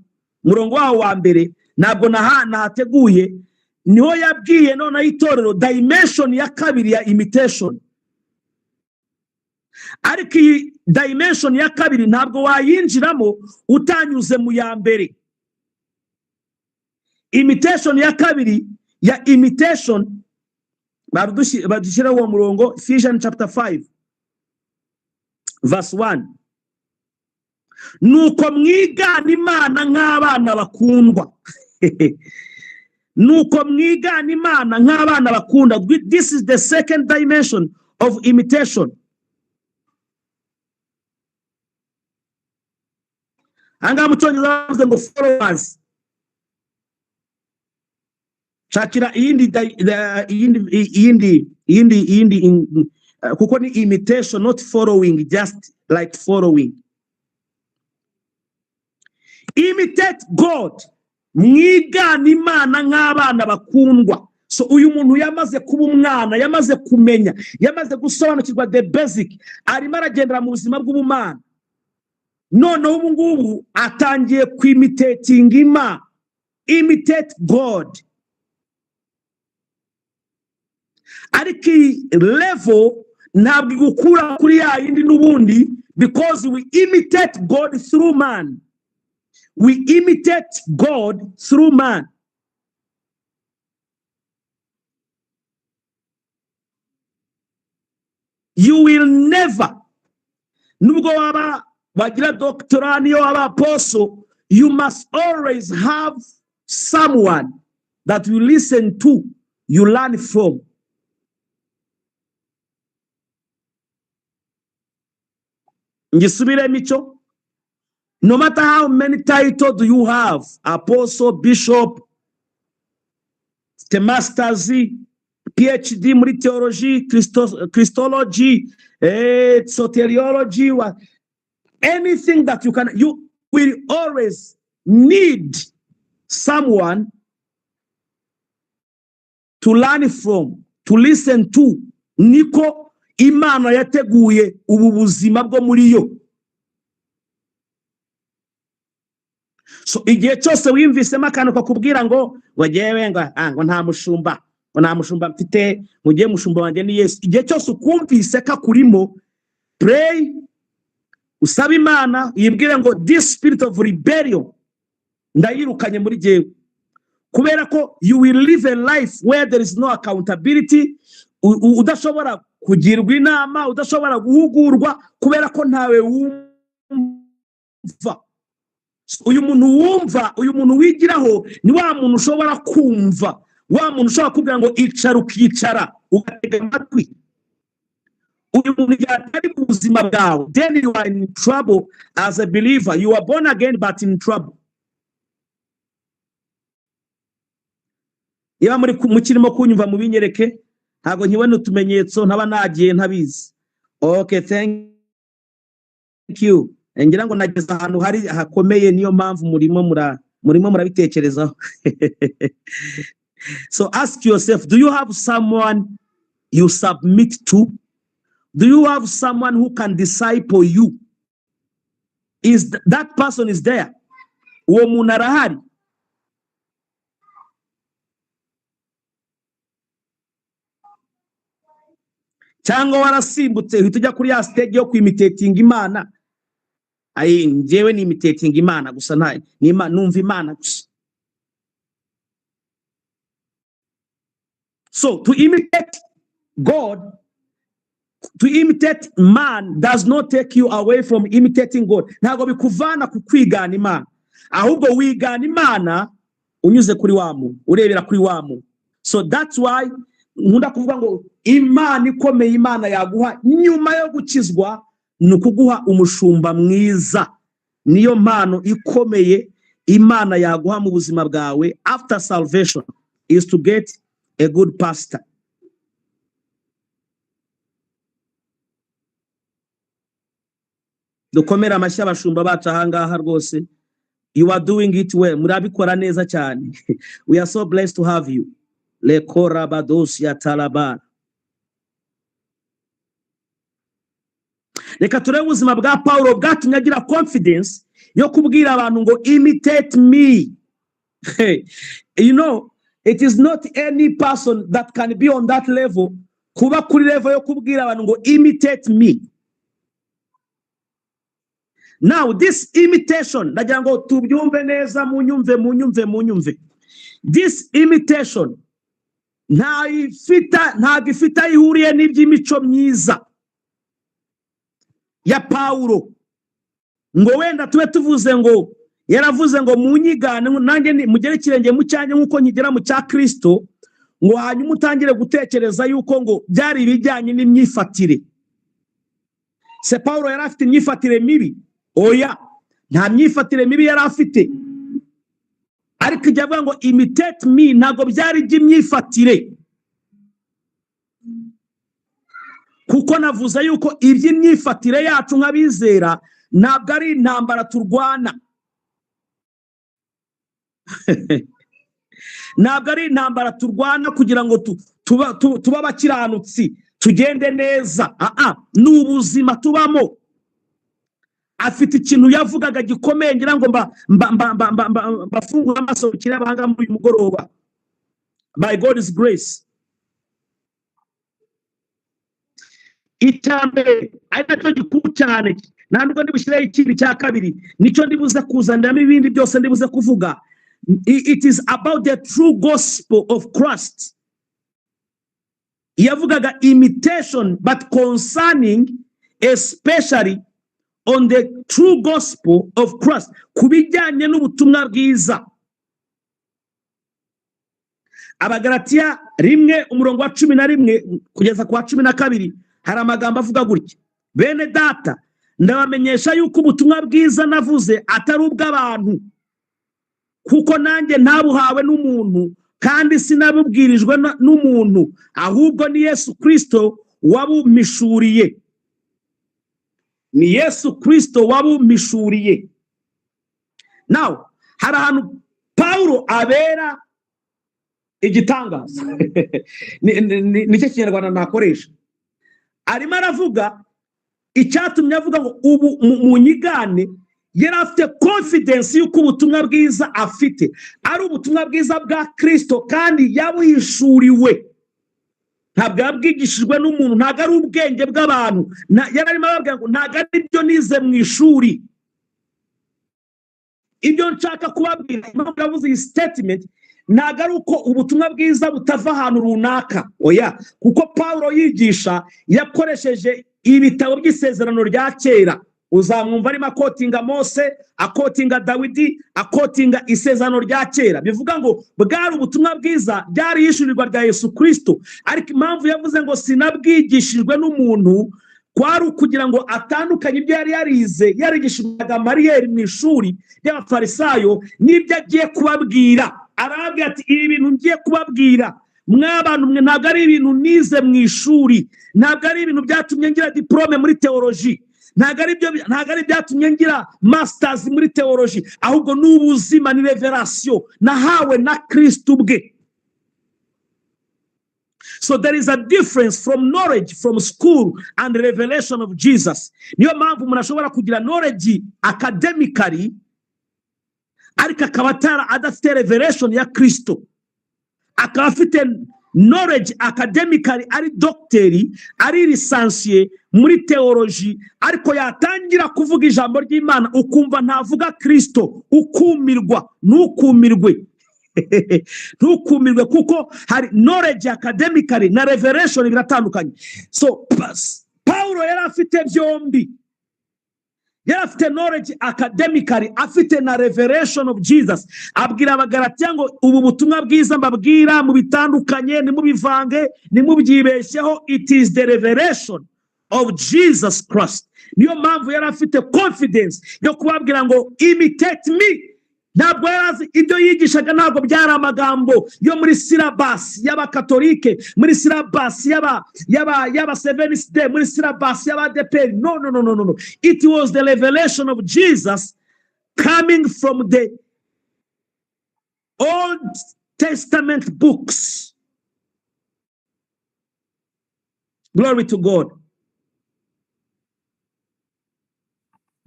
murongo wa mbere ntabwo nahateguye niho yabwiye none itorero dimension ya kabiri ya imitation. Ariko iyi dimension ya kabiri ntabwo wayinjiramo utanyuze mu ya mbere. Imitation ya kabiri ya imitation badushyira uwo murongo Ephesians chapter 5 verse 1. Nuko mwigana Imana nk'abana bakundwa. Nuko mwigana Imana nk'abana bakunda. This is the second dimension of imitation. Anga mucyongereza bavuze ngo followers. Shakira iyindi kuko ni imitation, not following, just like following. Imitate God. Mwigana Imana nk'abana bakundwa. So uyu muntu yamaze kuba umwana, yamaze kumenya, yamaze gusobanukirwa the basic, arimo aragendera mu buzima bw'ubumana. Noneho ubu ngubu atangiye kwimitating Imana. Imitate God. Ariko level ntabwo igukura kuri ya yindi n'ubundi, because we imitate God through man. We imitate God through man. You will never, nubwo waba bagira doctorate niyo waba apostle, you must always have someone that you listen to, you learn from. Ngisubire micho. No matter how many titles do you have, apostle, bishop, the masters, PhD muri theology, Christology, soteriology, anything that you can, you will always need someone to learn from, to listen to. Niko Imana yateguye ubu buzima bwo muri yo. So igihe cyose wimvisemo akantu kakubwira ngo wagewe ngo nta mushumba mfite, mugiye mushumba wanjye ni Yesu. Igihe cyose ukumvise kakurimo, pray, usaba Imana, yibwire ngo this spirit of rebellion ndayirukanye muri jewe. Kubera ko you will live a life where there is no accountability, udashobora kugirwa inama, udashobora guhugurwa kubera ko ntawe wumva. Uyu muntu wigiraho ni wa muntu ushobora kumva, wa muntu ushobora kubwira ngo icara ukicara ugatega amatwi. Uyu muntu yatari mu buzima bwawe, then you are in trouble as a believer. You are born again but in trouble. Iba muri mukirimo kunyumva mu binyereke, ntago nkibona utumenyetso ntaba nagiye ntabizi. Okay, thank you. Ngira ngo nageze ahantu hari hakomeye, niyo mpamvu murimo murabitekerezaho. So ask yourself, do you have someone you submit to? Do you have someone who can disciple you? Is that person is there? Uwo muntu arahari? Cyangwa warasimbutse uhita ujya kuri ya stage yo kwimitating Imana? Njyewe ni imitating Imana gusa, numva Imana gusa. So to imitate God, to imitate man does not take you away from imitating God. Ntago bikuvana ku kwigana Imana, ahubwo wigana Imana unyuze kuri wa muntu, urebera kuri wa muntu. So that's why nkunda kuvuga ngo Imana ikomeye Imana yaguha nyuma yo gukizwa nukuguha umushumba mwiza. Niyo mpano ikomeye Imana yaguha mu buzima bwawe after salvation is to get a good pastor. Dukomera amashyi abashumba bacu ahangaha rwose. You are doing it well. Murabikora neza cyane. We are so blessed to have you. Lekora bados ya talaba. Reka turebe ubuzima bwa Paulo bwatumye agira confidence yo kubwira abantu ngo imitate me. You know, it is not any person that can be on that level. Kuba kuri level yo kubwira abantu ngo imitate me. Now this imitation, ndagira ngo tubyumve neza, munyumve. This imitation ntabwo ifite ihuriye n'iby'imico myiza ya Paulo. Ngo wenda tube tuvuze ngo yaravuze ngo munyigane nanjye mugere kirenge mu cyanye nkuko nkigera mu cya Kristo, ngo hanyuma utangire gutekereza yuko ngo byari ibijyanye n'imyifatire. Se Paulo yari afite imyifatire mibi? Oya, nta myifatire mibi yari afite. Ariko ijya avuga ngo imitate me, ntabwo byari iby'imyifatire. Kuko navuze yuko iby'imyifatire yacu nk'abizera ntabwo ari intambara turwana. Ntabwo ari intambara turwana kugira ngo tuba abakiranutsi tugende neza. Ni ubuzima tubamo. Afite ikintu yavugaga gikomeye, ngira ngo mbafungura amaso kirabanga muri uyu mugoroba. By God's grace. Itambe ariko gikuru cyane, ntabwo ndibushyiraho ikindi cya kabiri, nicyo ndibuze kuzaniramo ibindi byose ndibuze kuvuga. It is about the true gospel of Christ. Yavugaga imitation, but concerning especially on the true gospel of Christ, kubijyanye n'ubutumwa bwiza. Abagalatiya 1:11 kugeza ku 12 hari amagambo avuga gutya: bene data, ndabamenyesha yuko ubutumwa bwiza navuze atari ubw'abantu, kuko nanjye ntabuhawe n'umuntu, kandi sinabubwirijwe n'umuntu, ahubwo ni Yesu Kristo wabumishuriye. Ni Yesu Kristo wabumishuriye. Now, hari ahantu Paulo abera igitangaza. Nicyo kinyarwanda nakoresha. Arimo aravuga icyatumye avuga ngo ubu munyigane, yari afite confidence yuko ubutumwa bwiza afite ari ubutumwa bwiza bwa Kristo, kandi yabuhishuriwe. Ntabwo yabwigishijwe n'umuntu, ntabwo ari ubwenge bw'abantu. Yari arimo ababwira ngo ntabwo ari ibyo nize mu ishuri. Ibyo nshaka kubabwira, impamvu yavuze iyi statement, ntabwo ari uko ubutumwa bwiza butava ahantu runaka. Oya, kuko Paulo yigisha yakoresheje ibitabo by'isezerano rya kera. Uzamwumva arimo akotinga Mose, akotinga Dawidi, akotinga isezerano rya kera. Bivuga ngo bwari ubutumwa bwiza, byari yishurirwa rya Yesu Kristo. Ariko impamvu yavuze ngo sinabwigishijwe n'umuntu, kwari ukugira ngo atandukanye ibyo yari yarize, yarigishijwe Mariyeri mu ishuri y'Abafarisayo n'ibyo agiye kubabwira. Arababwira ati ibi bintu ngiye kubabwira mw'abantu mwe ntabwo ari ibintu nize mu ishuri, ntabwo ari ibintu byatumye ngira diplome muri theology, ntabwo ari byatumye ngira masters muri theology, ahubwo n'ubuzima ni revelation nahawe na Kristo ubwe. So there is a difference from knowledge from school and the revelation of Jesus. Niyo mpamvu umuntu ashobora kugira knowledge academically, ariko akaba adafite revelation ya Kristo. Akaba afite knowledge academically, ari doctori, ari licencié muri theology, ariko yatangira kuvuga ijambo ry'Imana ukumva ntavuga Kristo, ukumirwa. Ntukumirwe. Ntukumirwe, kuko hari knowledge academically na revelation biratandukanye. So Paulo yari afite byombi. Yari afite knowledge academically, afite na revelation of Jesus. Abwira Abagalatiya ngo ubu butumwa bwiza mbabwira mu bitandukanye, nimubivange, nimubyibeshyeho, it is the revelation of Jesus Christ. Niyo mpamvu yari afite confidence yo kubabwira ngo imitate me. ntabwo yarazi ibyo yigishaga, ntabwo byari amagambo yo muri syllabus y'abakatolike, muri syllabus y'aba Seventh Day, muri syllabus y'abadeperi. No. It was the revelation of Jesus coming from the Old Testament books. Glory to God.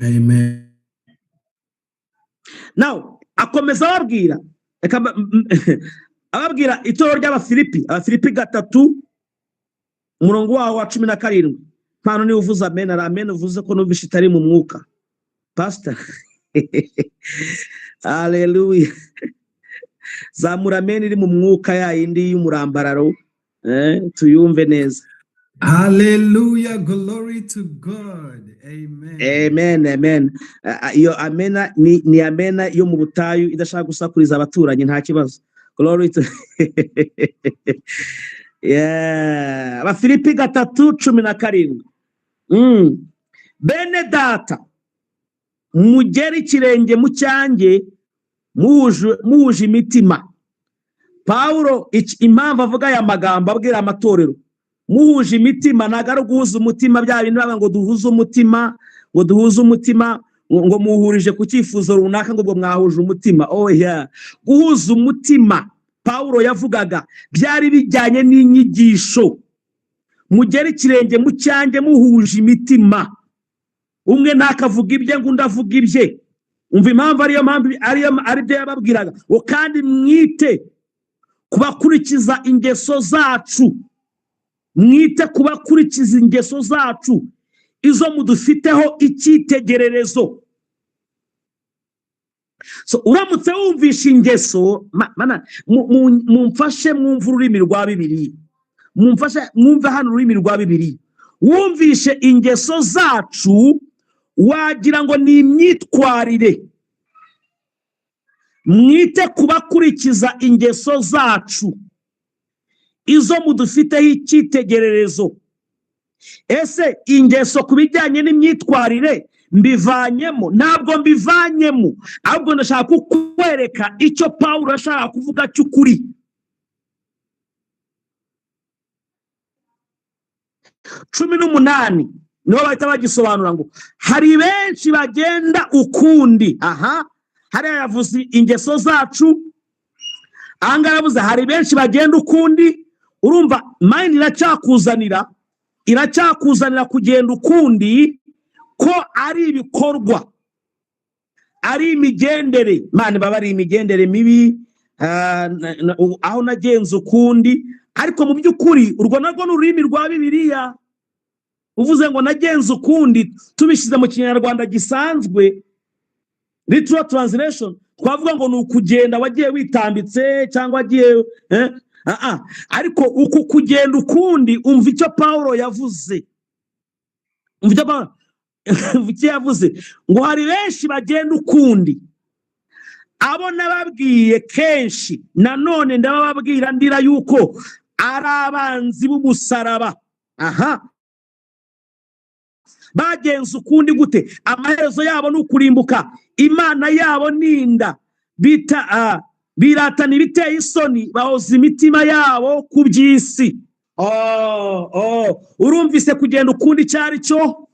Amen. Now, akomeza ababwira itorero ry'Abafilipi, Abafilipi 3 umurongo waho wa 17. Mpano ni uvuza amen, amen uvuze ko numvishe itari mu mwuka. Pastor. Hallelujah. Zamura amen iri mu mwuka ya indi y'umurambararo, tuyumve neza. Hallelujah, glory to God. Amen. Amen. Iyo amena ni amena yo mu butayu idashaka gusakuriza abaturanyi, nta kibazo. Glory to yeah. Abafilipi 3:17. Bene data, mugere ikirenge mu cyanjye muhuje imitima. Paulo impamvu avuga aya magambo abwira amatorero muhuje imitima, nagara guhuza umutima, bya bintu baba ngo duhuze umutima, ngo muhurije ku cyifuzo runaka ngo mwahuje umutima. Oh yeah, guhuza umutima Paulo yavugaga byari bijyanye n'inyigisho. Mugere ikirenge mu cyanjye muhuje imitima, umwe nakavuga ibye ngo ndavuga ibye. Umva impamvu ari byo yababwiraga, ngo kandi mwite kubakurikiza ingeso zacu, mwite kubakurikiza ingeso zacu izo mudufiteho icyitegererezo. So uramutse wumvisha ingeso, mumfashe mwumva ururimi rwa Bibiliya, mwumve hano ururimi rwa Bibiliya. Wumvishe ingeso zacu wagira ngo ni imyitwarire. Mwite kubakurikiza ingeso zacu izo mudufiteho icyitegererezo. Ese ingeso kubijyanye n'imyitwarire mbivanyemo? Ntabwo mbivanyemo, ahubwo ndashaka kukwereka icyo Paulo ashaka kuvuga cy'ukuri. 18 niho bahita bagisobanura ngo hari benshi bagenda ukundi. Hari yavuze ingeso zacu, ahangaha yavuze hari benshi bagenda ukundi. Urumva mind iracyakuzanira kugenda ukundi, ko ari ibikorwa, ari imigendere. Mane baba ari imigendere mibi, aho nagenze ukundi. Ariko mu by'ukuri urwo narwo n'ururimi rwa Bibiliya. Uvuze ngo nagenze ukundi, tubishize mu Kinyarwanda gisanzwe, literal translation, twavuga ngo ni ukugenda wagiye witambitse cyangwa wagiye ariko uku kugenda ukundi, umva icyo Paulo yavuze. Umva icyo yavuze, ngo hari benshi bagenda ukundi, abo nababwiye kenshi, nanone ndababwira ndira yuko ari abanzi b'umusaraba. Bagenze ukundi gute? Amaherezo yabo ni ukurimbuka, imana yabo ninda, biratana ibiteye isoni, bahoza imitima yabo ku by'isi. Urumvise kugenda ukundi cyari cyo?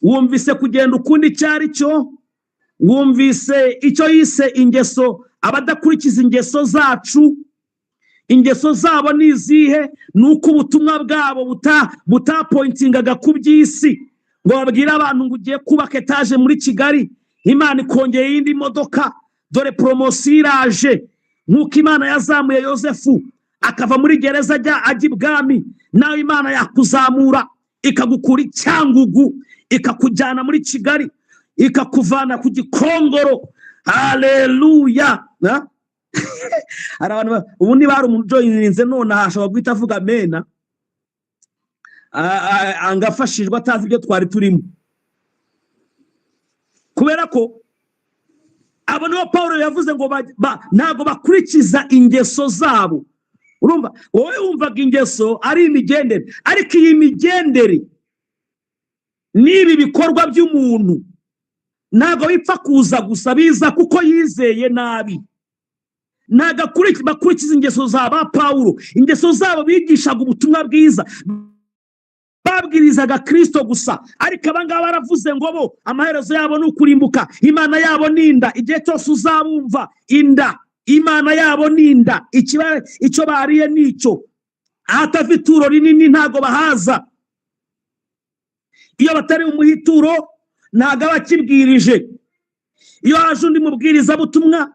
Wumvise kugenda ukundi cyari cyo? Wumvise icyo yise ingeso, abadakurikiza ingeso zacu? Ingeso zabo ni izihe? Nuko ubutumwa bwabo butapointingaga ku by'isi, ngo babwire abantu ngo ugiye kubaka etaje muri Kigali, Imana ikongeye iyindi modoka, dore promosiyo iraje. Nk'uko Imana yazamuye Yosefu akava muri gereza ajya ibwami, nawe Imana yakuzamura ikagukura i Cyangugu ikakujyana muri Kigali, ikakuvana ku Gikongoro. Haleluya. Hari abantu ubundi bari umuntu joyininze none ashobora guhita avuga amena, angafashijwe atazi ibyo twari turimo, kubera ko abo nibo Paulo yavuze ngo ntabwo bakurikiza ingeso zabo. Urumva wowe wumvaga ingeso ari imigendere, ariko iyi migendere n'ibi bikorwa by'umuntu ntago bipfa kuza gusa, biza kuko yizeye nabi. Ntago bakurikiza ingeso zaba Pawulo, ingeso zabo bigishaga ubutumwa bwiza, babwirizaga Kristo gusa, ariko abangaba baravuze ngo bo amaherezo yabo ni ukurimbuka, Imana yabo ninda, igihe cyose uzabumva inda, Imana yabo ninda, icyo bariye nicyo, ahatava ituro rinini ntago bahaza. Iyo batari umuhituro ntago abakibwirije. Iyo haje undi mubwiriza butumwa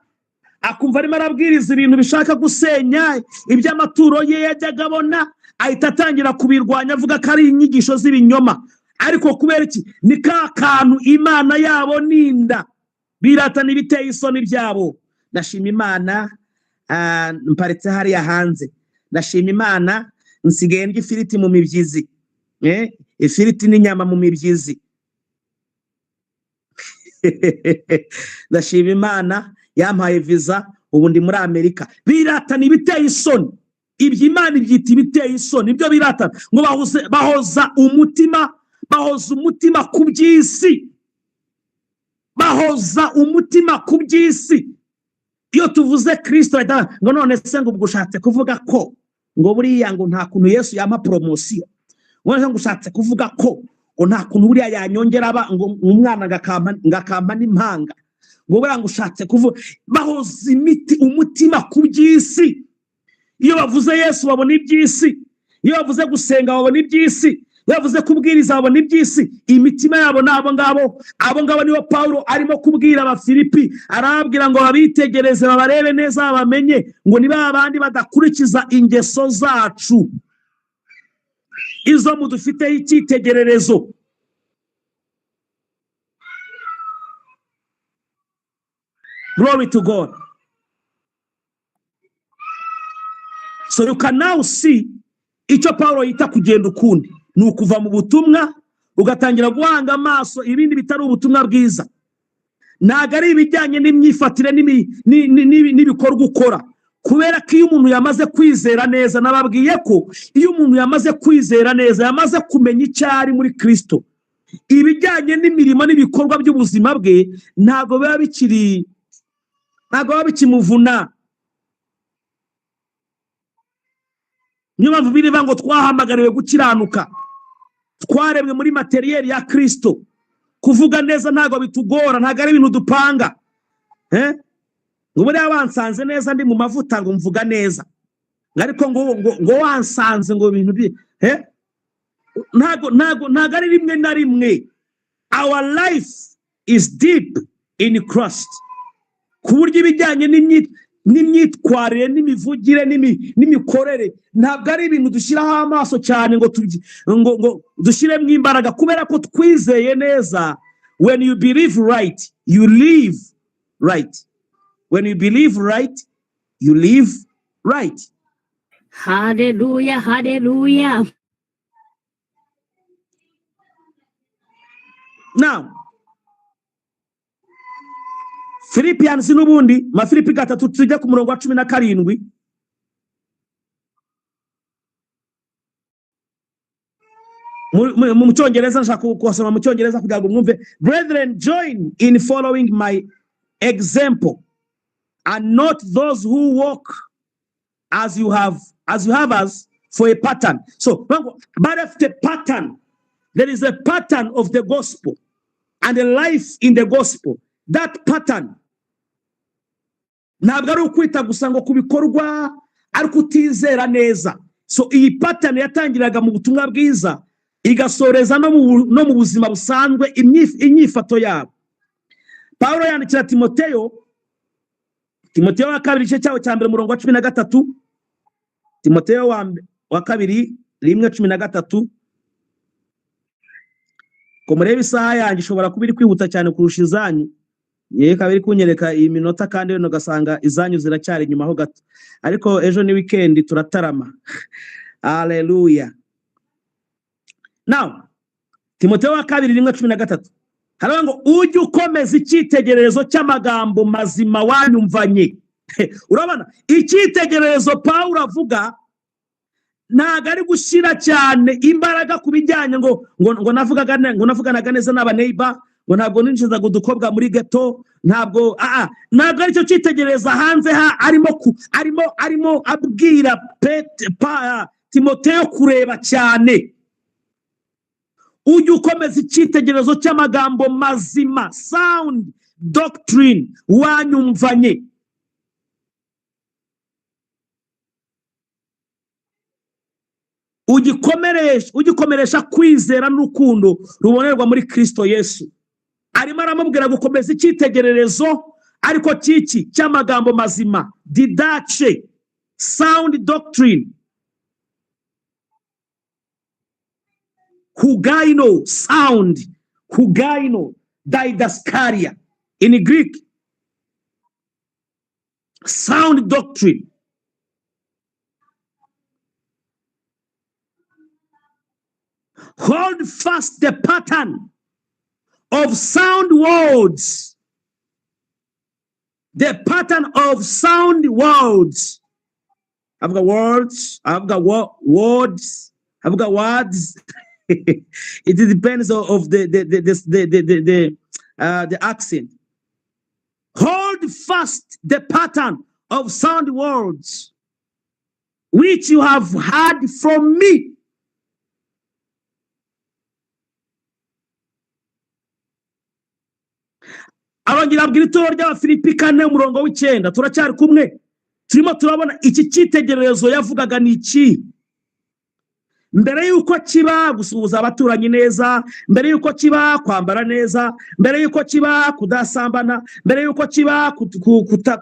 akumva arimo arabwiriza ibintu bishaka gusenya iby'amaturo ye yajyaga abona, ahita atangira kubirwanya avuga ko ari inyigisho z'ibinyoma. Ariko kubera iki? Ni ka kantu Imana yabo ninda, biratana ibiteye isoni byabo. Ndashima Imana, mparetse hariya hanze, ndashima Imana nsigaye ndya ifiriti mu mibyizi, ifiriti n'inyama mu mibyizi. Ndashima Imana yampaye visa, ubu ndi muri Amerika. Biratana ibiteye isoni, ibyo Imana ibyita ibiteye isoni, ibyo biratana ngo bahoza umutima ku by'isi, bahoza umutima ku by'isi. Iyo tuvuze Kristo ngo none se ngo ushatse kuvuga ko ngo buriya ngo nta kuntu Yesu yama promotion, ngo ushatse kuvuga ko ngo nta kuntu buriya yanyongera ngo umwana ngakampa n'impanga, ngo buriya ngo ushatse kuvuga. Bahoza umutima ku by'isi. Iyo bavuze Yesu babona iby'isi, iyo bavuze gusenga babona iby'isi, iyo bavuze kubwiriza babona iby'isi. Imitima yabo nabo ngabo nibo Pawulo arimo kubwira Abafilipi, arababwira ngo babitegereze, babarebe neza, bamenye ngo niba abandi badakurikiza ingeso zacu izo mudufiteho icyitegererezo. Glory to God. So you can now see icyo Pawulo yita kugenda ukundi, ni ukuva mu butumwa ugatangira guhanga amaso ibindi bitari ubutumwa bwiza. Ntago ari ibijyanye n'imyifatire n'ibikorwa ukora, kubera ko iyo umuntu yamaze kwizera neza, nababwiye ko iyo umuntu yamaze kwizera neza, yamaze kumenya icyo ari muri Kristo, ibijyanye n'imirimo n'ibikorwa by'ubuzima bwe ntago biba bikimuvuna. Niyo mpamvu birivuga ngo twahamagariwe gukiranuka, twaremwe muri materiyeri ya Kristo. Kuvuga neza ntago bitugora, ntago ari ibintu dupanga. Ngo buriya wansanze neza ndi mu mavuta ngo mvuga neza, ariko ngo wansanze ngo ibintu ntago ari rimwe na rimwe. Our life is deep in Christ, ku buryo ibijyanye n'imyitwarire n'imivugire n'imikorere ntabwo ari ibintu dushyiraho amaso cyane ngo dushyiremo imbaraga, kubera ko twizeye neza. When you believe right, you live right. When you believe right, you live right. Hallelujah, hallelujah. Now, Philippians n'ubundi Mafilipi 3 tujya ku murongo wa 17. Mu cyongereza nshaka kusoma mu cyongereza kugira ngo mwumve. Brethren, join in following my example, and not those who walk as you have us for a pattern. So, but of the pattern, there is a pattern of the gospel and a life in the gospel. That pattern ntabwo ari ukwita gusa ngo kubikorwa ariko utizera neza. So iyi pattern yatangiraga mu butumwa bwiza igasoreza no mu buzima busanzwe, inyifato yabo. Pawulo yandikira Timoteyo wa kabiri igice cyawo cya mbere murongo wa 13. Timoteyo wa kabiri 1:13. Ko mureba isaha yanjye ishobora kuba iri kwihuta cyane kurusha izanyu, kabiri kunyereka iyi minota, kandi rero ugasanga izanyu ziracyari nyuma ho gato, ariko ejo ni weekend turatarama. Hallelujah. Now, Timoteyo wa kabiri 1:13 haravuga ngo ujye ukomeza icyitegererezo cy'amagambo mazima wanyumvanye. Urabona icyitegererezo Pawulo avuga ntago ari gushyira cyane imbaraga ku bijyanye ngo navuganaga neza n'abaneighbor, ngo ntabwo ninjizaga udukobwa muri ghetto, ntabwo aricyo cyitegereza hanze arimo abwira Timoteyo kureba cyane. Ujye ukomeza icyitegererezo cy'amagambo mazima, sound doctrine, wanyumvanye. Ugikomeresha kwizera n'urukundo rubonerwa muri Kristo Yesu. Arimo aramubwira gukomeza icyitegererezo ariko kiki cy'amagambo mazima, didache, sound doctrine, hugaino, sound, hugaino, didaskaria in Greek, sound doctrine. Hold fast the pattern of sound words. The pattern of sound words. I've got words. I've got words. I've got words. It depends of the accent. Hold fast the pattern of sound words, which you have heard from me. Arongera abwira itorero ry'Abafilipi 4:9, turacyari kumwe, turimo turabona iki cyitegererezo yavugaga ni iki. Mbere yuko kiba gusuhuza abaturanyi neza, mbere yuko kiba kwambara neza, mbere yuko kiba kudasambana, mbere yuko kiba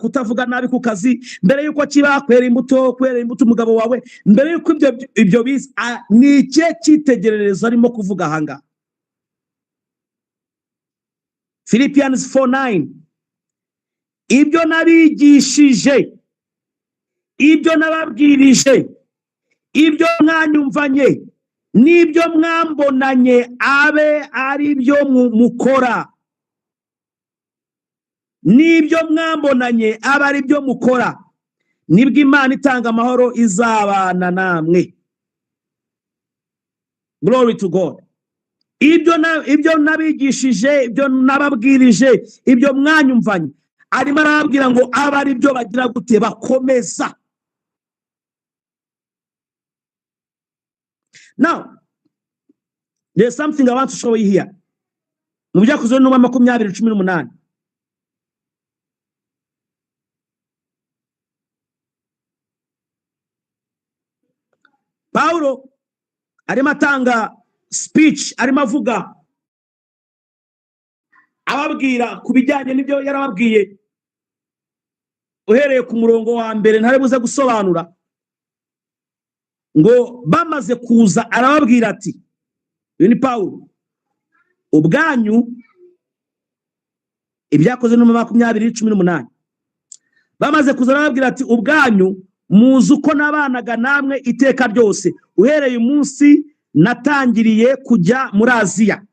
kutavuga nabi ku kazi, mbere yuko kiba kwera imbuto umugabo wawe, mbere yuko ibyo biza ni iki cyitegererezo arimo kuvuga hanga. Philippians 4:9, ibyo nabigishije, ibyo nababwirije, ibyo mwanyumvanye, n'ibyo mwambonanye abe ari byo mukora. N'ibyo mwambonanye abe ari byo mukora, nibwo Imana itanga amahoro izabana namwe. Glory to God. Ibyo nabigishije, ibyo nababwirije, ibyo mwanyumvanye, arimo arababwira ngo aba ari byo bagira gute bakomeza. Now, there's something I want to show you here. Mu Byakozwe n'Intumwa 20:18. Paulo arimo atanga speech, arimo avuga ababwira ku bijyanye n'ibyo yarababwiye uhereye ku murongo wa mbere ntari buze gusobanura. Ngo bamaze kuza arababwira ati, uyu ni Paulo, ubwanyu, Ibyakozwe n'Intumwa 20:18, bamaze kuza arababwira ati, ubwanyu muzi uko nabanaga namwe iteka ryose uhereye umunsi natangiriye kujya muri Aziya,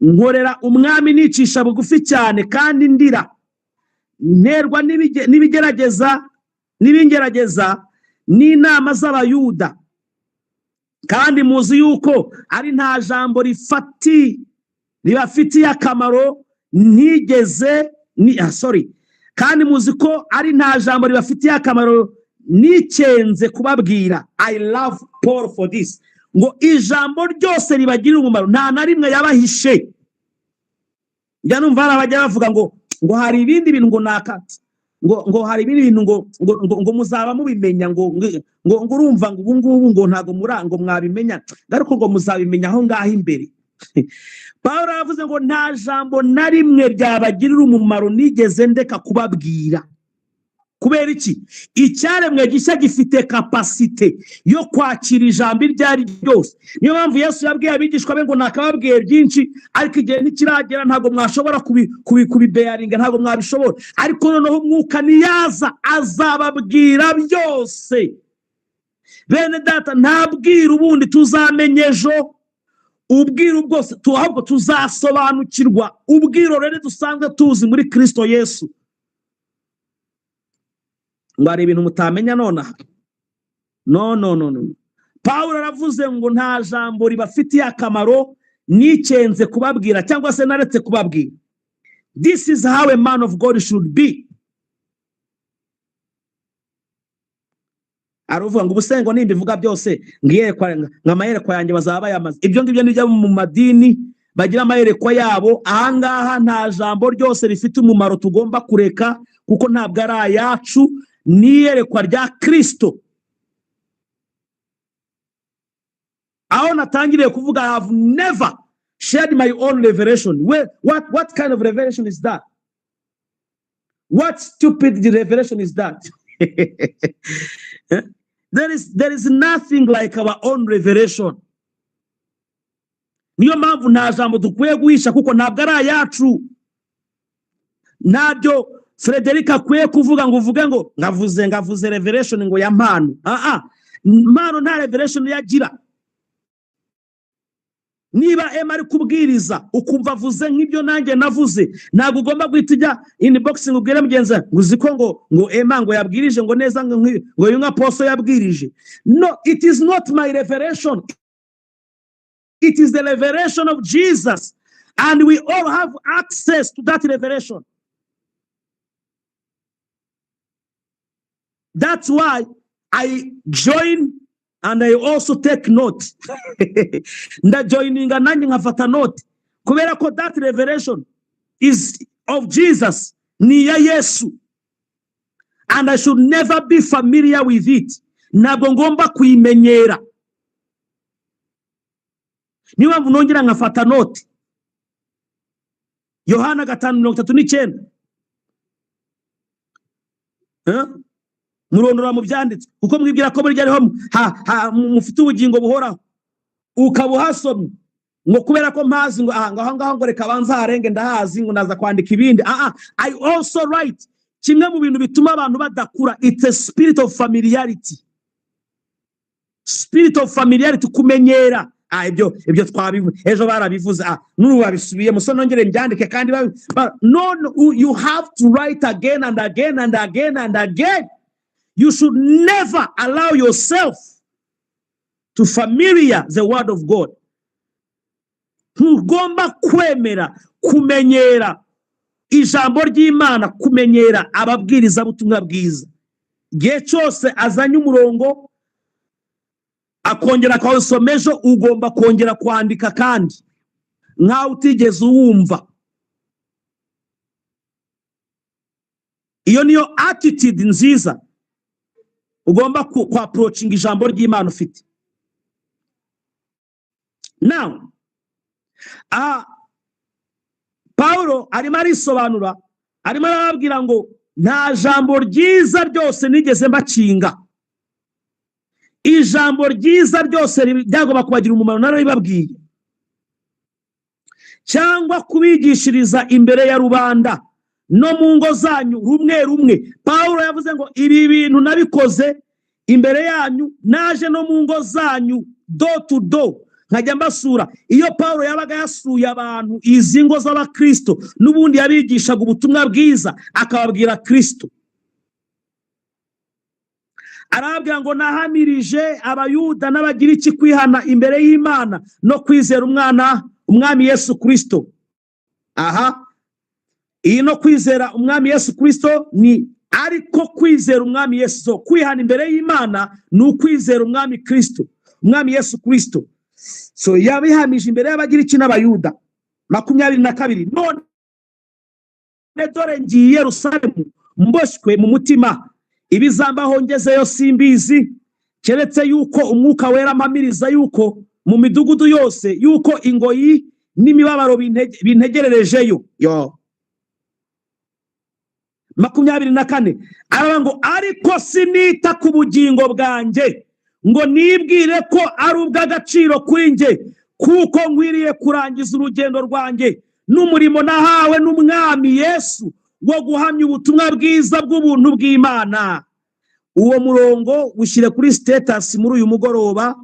nkorera umwami nicisha bugufi cyane kandi ndira, nterwa n'ibingerageza n'inama z'Abayuda, kandi muzi yuko ari nta jambo ribafitiye akamaro kandi muzi ko ari nta jambo ribafitiye akamaro nicenze kubabwira. I love Paul for this. Ngo ijambo ryose ribagirira umumaro, nta na rimwe yabahishe. Njya numva abajya bavuga ngo hari ibindi bintu ngo hari ibindi bintu ngo muzaba mubimenya, ngo urumva ngo ubu ngubu ngo ntago murango mwabimenya, ariko ngo muzabimenya aho ngaho imbere. Paulo yavuze ngo nta jambo na rimwe ryabagirira umumaro nigeze ndeka kubabwira. Kubera iki? Icyaremwe gishya gifite kapasite yo kwakira ijambo iryo ari ryose. Niyo mpamvu Yesu yabwiye abigishwa be ngo nakababwiye byinshi, ariko igihe ntikiragera ntabwo mwashobora kubibeyaringa, ntabwo mwabishobora. Ariko noneho umwuka niyaza azababwira byose. Bene data, ntabwira ubundi tuzamenye ejo, ubwiro bwose ahubwo tuzasobanukirwa ubwiro rero dusanzwe tuzi muri Kristo Yesu. Ngo ari ibintu mutamenya nonaha. No. Paulo aravuze ngo nta jambo ribafitiye akamaro nicenze kubabwira cyangwa se naretse kubabwira. This is how a man of God should be. Aruvuga ngo ubusengo nimbivuga byose ngiyerekwa nk'amayerekwa yanjye bazaba bayamaze. Ibyo ngibyo nijya mu madini bagira amayerekwa yabo. Ahangaha nta jambo ryose rifite umumaro tugomba kureka kuko ntabwo ari ayacu, niyerekwa rya Kristo. Aho natangiriye kuvuga, I have never shared my own revelation. What kind of revelation is that? What stupid revelation is that? There is nothing like our own revelation. Niyo mpamvu nta jambo dukwiye guhisha kuko ntabwo ari ayacu. Nabyo Frederick akwiye kuvuga ngo uvuge ngo ngavuze revelation ngo ya mpano. Mpano nta revelation yagira. Niba Emma ari kubwiriza ukumva avuze nk'ibyo nanjye navuze, ntabwo ugomba guhita ujya inboxing ubwire mugenzi ngo uziko ngo Emma ngo yabwirije ngo neza ngo uyu apostle yabwirije. No, it is not my revelation. It is the revelation of Jesus, and we all have access to that revelation. That's why I join and I also take note. Nda joininga nanjye nkafata note kubera ko that revelation is of Jesus, ni ya Yesu, and I should never be familiar with it. Ntabwo ngomba kuyimenyera. Niba nongera nkafata note Yohana 5:39 murondora mu byanditswe kuko mwibwira ko buri ariho mufite ubugingo buhoraho ukabuhasomye ngo kubera ko mpazi ngo ngaho ngo reka banza harenge ndahazi ngo naza kwandika ibindi. I also write. Kimwe mu bintu bituma abantu badakura, it's a spirit of familiarity. Spirit of familiarity, kumenyera. Ibyo twabivuze ejo barabivuze n'ubu babisubiye muso nongere mbyandike kandi no, you have to write again and again and again and again. You should never allow yourself to familiar the word of God. Ntugomba kwemera kumenyera ijambo ry'Imana, kumenyera ababwiriza butumwa bwiza. Gihe cyose azanye umurongo akongera akawusomejo, ugomba kongera kwandika kandi nkaho utigeze uwumva. Iyo niyo attitude nziza ugomba ku approaching ijambo ry'Imana ufite. Now Paulo arimo arisobanura, arimo arababwira ngo nta jambo ryiza ryose nigeze mbacinga. Ijambo ryiza ryose ryagomba kubagira umumaro narabibabwiye, cyangwa kubigishiriza imbere ya rubanda no mu ngo zanyu rumwe rumwe. Paulo yavuze ngo ibi bintu nabikoze imbere yanyu, naje no mu ngo zanyu door to door nkajya mbasura. Iyo Paulo yabaga yasuye abantu izi ngo z'abakristo, n'ubundi yabigishaga ubutumwa bwiza akababwira Kristo. Arabwira ngo nahamirije abayuda n'abagira iki kwihana imbere y'Imana no kwizera umwami Yesu Kristo. Iyi no kwizera umwami Yesu Kristo ni ariko kwizera umwami Yesu, kwihana imbere y'Imana ni ukwizera umwami Kristo, umwami Yesu Kristo. So yabihamije imbere y'abagira iki n'abayuda. 22 none dore ngiye Yerusalemu mboshywe mu mutima, ibizambaho ngezeyo simbizi, keretse yuko umwuka wera mpamiriza yuko mu midugudu yose yuko ingoyi n'imibabaro bintegererejeyo. 24 aravuga ngo ariko sinita ku bugingo bwanjye ngo nibwire ko ari ubw'agaciro kuri nge, kuko nkwiriye kurangiza urugendo rwanjye n'umurimo nahawe n'umwami Yesu wo guhamya ubutumwa bwiza bw'ubuntu bw'Imana. Uwo murongo ushyire kuri status muri uyu mugoroba,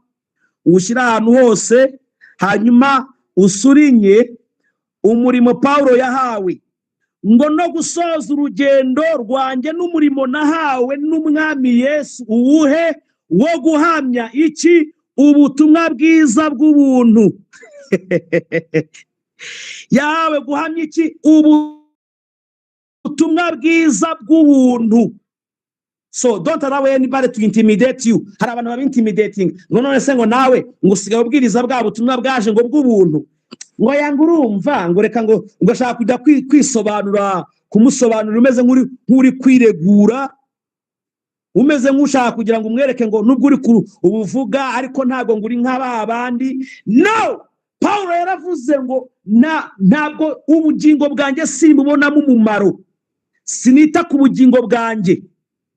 ushyira ahantu hose, hanyuma usurinye umurimo Paulo yahawe ngo no gusoza urugendo rwanjye n'umurimo nahawe n'umwami Yesu. Uwuhe? Wo guhamya iki? ubutumwa bwiza bw'ubuntu. Yawe guhamya iki? Ubutumwa bwiza bw'ubuntu. So don't allow anybody to intimidate you. Hari abantu babintimidating ngo none se ngo nawe ngo usigaye ubwiriza bwa butumwa bwaje ngo bw'ubuntu, ngo yanga urumva ngo reka ngo ugashaka kujya kwisobanura, kumusobanura umeze nk'uri kwiregura, umeze nk'ushaka kugira ngo umwereke ngo nubwo uri ubuvuga ariko ntago ngo uri nk'abandi. No, Paulo yaravuze ngo ntabwo ubugingo bwanjye simbubonamo umumaro, sinita ku bugingo bwanjye,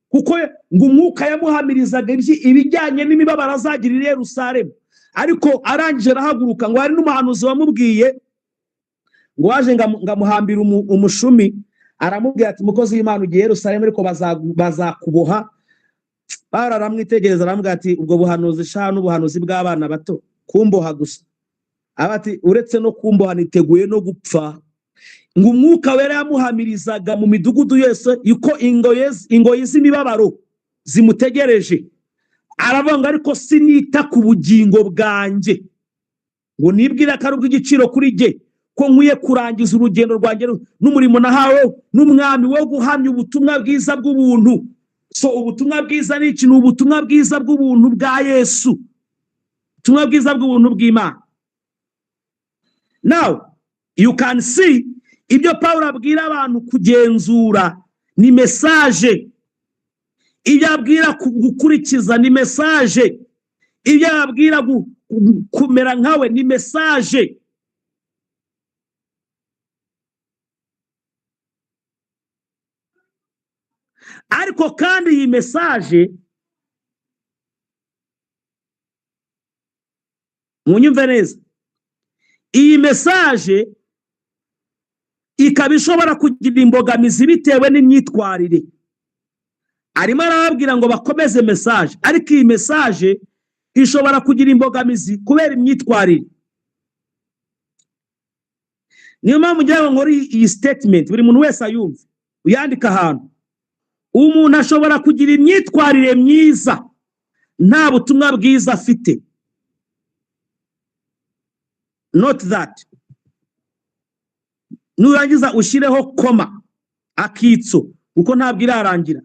kuko ngo umwuka yamuhamirizaga ibijyanye n'imibabaro azagirira i Yerusalemu. Ariko arangije arahaguruka ngo hari n'umuhanuzi wamubwiye ngo waje ngamuhambira umushumi, aramubwira ati mukozi w'Imana ugiye i Yerusalemu ariko bazakuboha. Paulo aramwitegereza aramubwira ati ubwo buhanuzi sha n'ubuhanuzi bw'abana bato, kumboha gusa. Abati uretse no kumboha niteguye no gupfa. Ngo umwuka wera yamuhamirizaga mu midugudu yose yuko ingoyi z'imibabaro zimutegereje. Aravuga ariko sinita ku bugingo bwanjye, ngo nibwira ko ari ubw'igiciro kuri jye ko nkwiye kurangiza urugendo rwanjye n'umurimo nahawe n'umwami wo guhamya ubutumwa bwiza bw'ubuntu. So ubutumwa bwiza ni iki? Ni ubutumwa bwiza bw'ubuntu bwa Yesu, ubutumwa bwiza bw'ubuntu bw'Imana. Now you can see ibyo Paulo abwira abantu kugenzura ni message, ibyo abwira gukurikiza ni message, ibyo abwira kumera nkawe ni message. Ariko kandi iyi message munyumve neza, iyi message ikaba ishobora kugira imbogamizi bitewe n'imyitwarire. Arimo arababwira ngo bakomeze message, ariko iyi message ishobora kugira imbogamizi kubera imyitwarire. Niyo mpamvu ngira ngo iyi statement buri muntu wese ayumve, uyandika ahantu. Umuntu ashobora kugira imyitwarire myiza nta butumwa bwiza afite. Not that. Nurangiza ushireho koma akitso kuko ntabwo irarangira.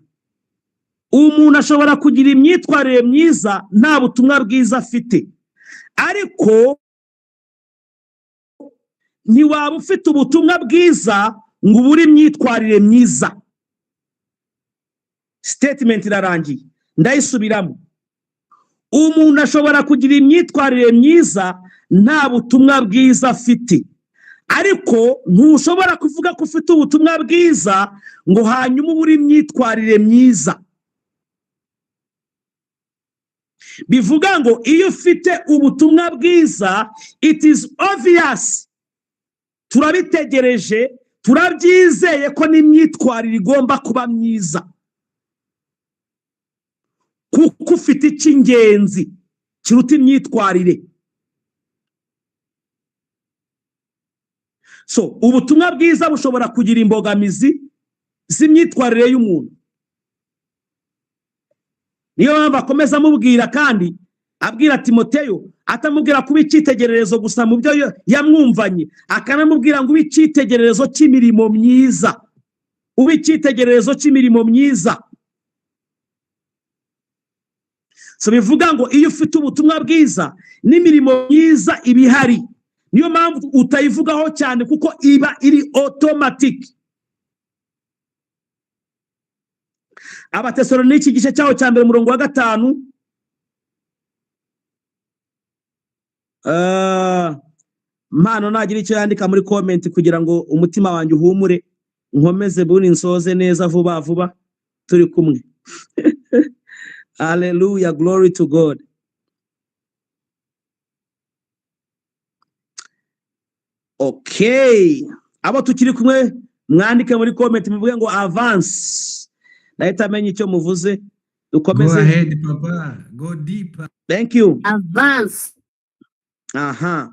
Umuntu ashobora kugira imyitwarire myiza nta butumwa bwiza afite, ariko ntiwaba ufite ubutumwa bwiza ngo ubure imyitwarire myiza. Statement irarangiye, ndayisubiramo. Umuntu ashobora kugira imyitwarire myiza nta butumwa bwiza afite, ariko ntushobora kuvuga ko ufite ubutumwa bwiza ngo hanyuma ubure imyitwarire myiza. Bivuga ngo iyo ufite ubutumwa bwiza, it is obvious, turabitegereje, turabyizeye ko n'imyitwarire igomba kuba myiza, kuko ufite icy'ingenzi kiruta imyitwarire. So ubutumwa bwiza bushobora kugira imbogamizi z'imyitwarire y'umuntu. Niyo mpamvu akomeza amubwira kandi abwira Timoteyo, atamubwira kuba icyitegererezo gusa mu byo yamwumvanye, akanamubwira ngo ube icyitegererezo cy'imirimo myiza, ube icyitegererezo cy'imirimo myiza. So bivuga ngo iyo ufite ubutumwa bwiza n'imirimo myiza ibihari. Niyo mpamvu utayivugaho cyane kuko iba iri automatic. Abatesalonike igice cyaho cya mbere umurongo wa 5, mpano nagira icyo yandika muri comment kugira ngo umutima wanjye uhumure, nkomeze buni nsoze neza vuba vuba turi kumwe. Hallelujah, glory to God. Okay, abo tukiri kumwe mwandike muri comment muvuge ngo avance. Nahita amenya icyo muvuze. Dukomeze. Go ahead, Papa. Go deeper. Thank you. Advance. Aha.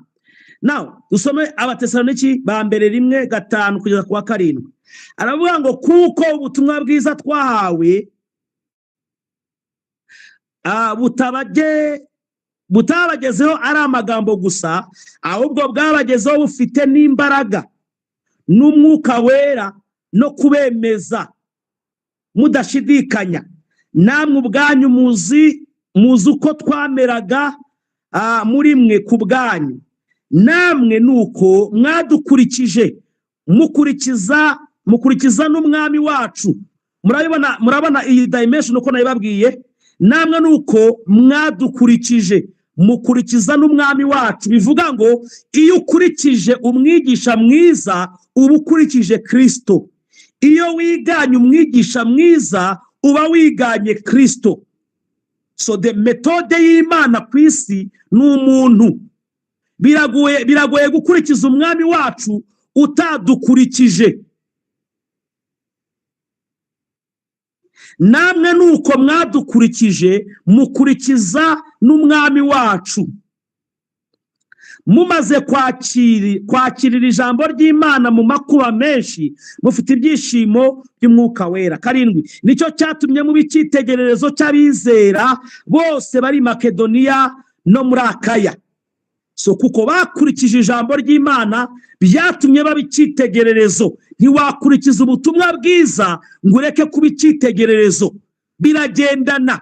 Now, usome Abatesalonike ba mbere 1:5 kugeza ku wa 7. Aravuga ngo kuko ubutumwa bwiza twahawe butabagezeho ari amagambo gusa, ahubwo bwabagezeho bufite n'imbaraga n'umwuka wera no kubemeza mudashidikanya. Namwe ubwanyu muzi uko twameraga muri mwe ku bwanyu. Namwe nuko mwadukurikije mukurikiza n'umwami wacu. Murabona iyi dimension uko nayibabwiye. Namwe nuko mwadukurikije mukurikiza n'umwami wacu. Bivuga ngo iyo ukurikije umwigisha mwiza uba ukurikije Kristo. Iyo wiganye umwigisha mwiza uba wiganye Kristo. So the methode y'Imana ku isi ni umuntu. Biragoye gukurikiza umwami wacu utadukurikije. Namwe nuko mwadukurikije mukurikiza n'umwami wacu. Mumaze kwakirira ijambo ry'Imana mu makuba menshi, mufite ibyishimo by'umwuka wera. 7. Nicyo cyatumye mu bicitegererezo cy'abizera bose bari Makedoniya no muri Akaya. So kuko bakurikije ijambo ry'Imana byatumye babicitegererezo. Ntiwakurikiza ubutumwa bwiza ngo ureke kuba icitegererezo. Biragendana.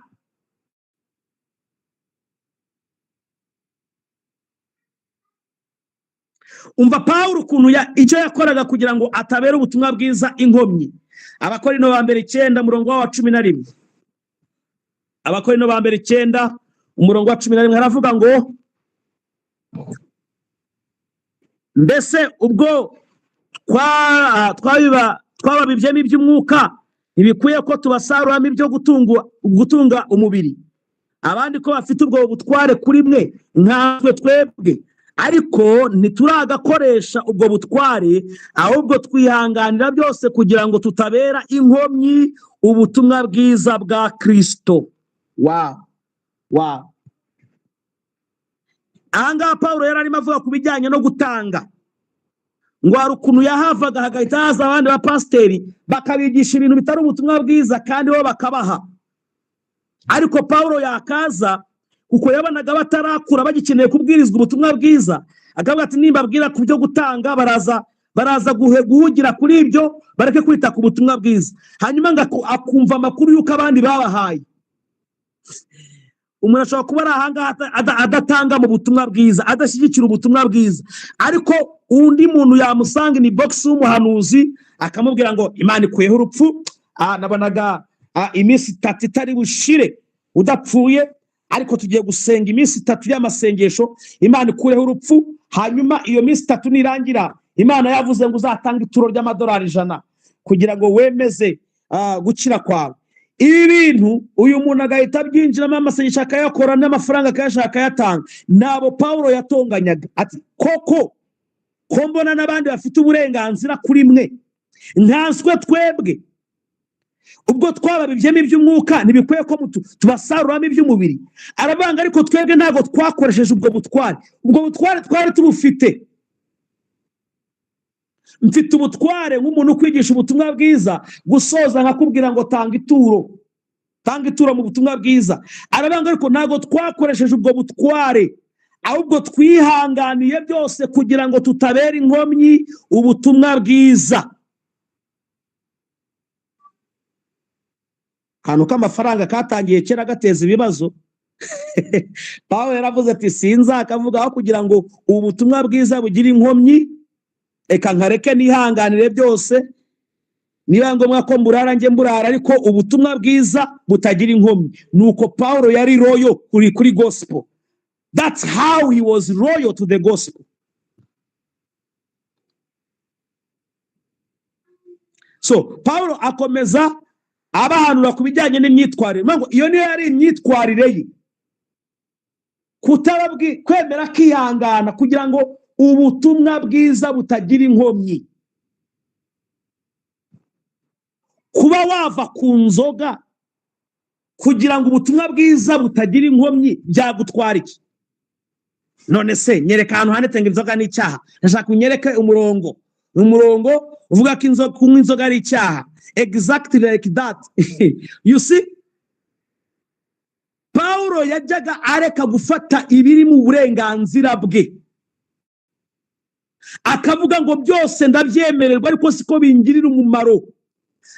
Umva Pawulo ukuntu icyo yakoraga kugira ngo atabera ubutumwa bwiza inkomyi. Abakorino ba mbere 9 umurongo wa 11. Abakorino ba mbere 9 umurongo wa 11 haravuga ngo mbese ubwo twababibyemo iby'umwuka ntibikwiye ko tubasaruramo ibyo gutunga umubiri. Abandi ko bafite ubwo butware kuri mwe nkatwe twebwe, ariko ntituragakoresha ubwo butware, ahubwo twihanganira byose kugira ngo tutabera inkomyi ubutumwa bwiza bwa Kristo. Ahangaha Pawulo yari arimo avuga ku bijyanye no gutanga. Ngo hari ukuntu yahavaga hagahita haza abandi bapasiteri bakabigisha ibintu bitari ubutumwa bwiza kandi bo bakabaha. Ariko Pawulo yakaza kuko yabonaga batarakura bagikeneye kubwirizwa ubutumwa bwiza, akavuga ati nimbabwira ku byo gutanga baraza guhugira kuri ibyo, bareke kwita ku butumwa bwiza. Hanyuma akumva amakuru y'uko abandi babahaye. Umuntu ashobora kuba ari ahangaha adatanga mu butumwa bwiza, adashyigikira ubutumwa bwiza, ariko undi muntu yamusanga ni box y'umuhanuzi akamubwira ngo Imana ikuyeho urupfu, nabonaga iminsi 3 itari bushire udapfuye, ariko tugiye gusenga iminsi 3 y'amasengesho, Imana ikuyeho urupfu. Hanyuma iyo minsi 3 nirangira, Imana yavuze ngo uzatanga ituro ry'amadolari 100 kugira ngo wemeze gukira kwawe. Ibi bintu uyu muntu agahita byinjiramo amasengesho akayakora n'amafaranga akayashaka yatanga. Nabo Pawulo yatonganyaga ati koko ko mbona n'abandi bafite uburenganzira kuri mwe nkanswe twebwe, ubwo twababibyemo iby'umwuka ntibikwiye ko tubasaruramo iby'umubiri. Arabanga ariko twebwe ntabwo twakoresheje ubwo butware twari tubufite. Mfite ubutware nk'umuntu kwigisha ubutumwa bwiza, gusoza nkakubwira ngo tanga ituro mu butumwa bwiza. Arabanga ariko ntabwo twakoresheje ubwo butware, ahubwo twihanganiye byose kugira ngo tutabera inkomyi ubutumwa bwiza. Kantu k'amafaranga katangiye kera gateza ibibazo. Pawulo yaravuze ati sinzakavuga aho kugira ngo ubutumwa bwiza bugire inkomyi, eka nkareke nihanganire byose, niba ngombwa ko mburara njye mburara, ariko ubutumwa bwiza butagira inkomyi. Nuko Pawulo yari royo kuri gospel. That's how he was loyal to the gospel. So Pawulo akomeza abahanura ku bijyanye n'imyitwarire. Mango iyo niyo yari imyitwarire ye, kwemera kihangana kugira ngo ubutumwa bwiza butagira inkomyi. Kuba wava ku nzoga kugira ngo ubutumwa bwiza butagira inkomyi byagutwara iki? None se nyereka ahantu handitse ngo inzoga ni icyaha. Ndashaka unyereke umurongo uvuga ko kunywa inzoga ari icyaha. Exactly like that. You see, Pawulo yajyaga areka gufata ibiri mu burenganzira bwe, akavuga ngo byose ndabyemererwa ariko siko bingirira umumaro,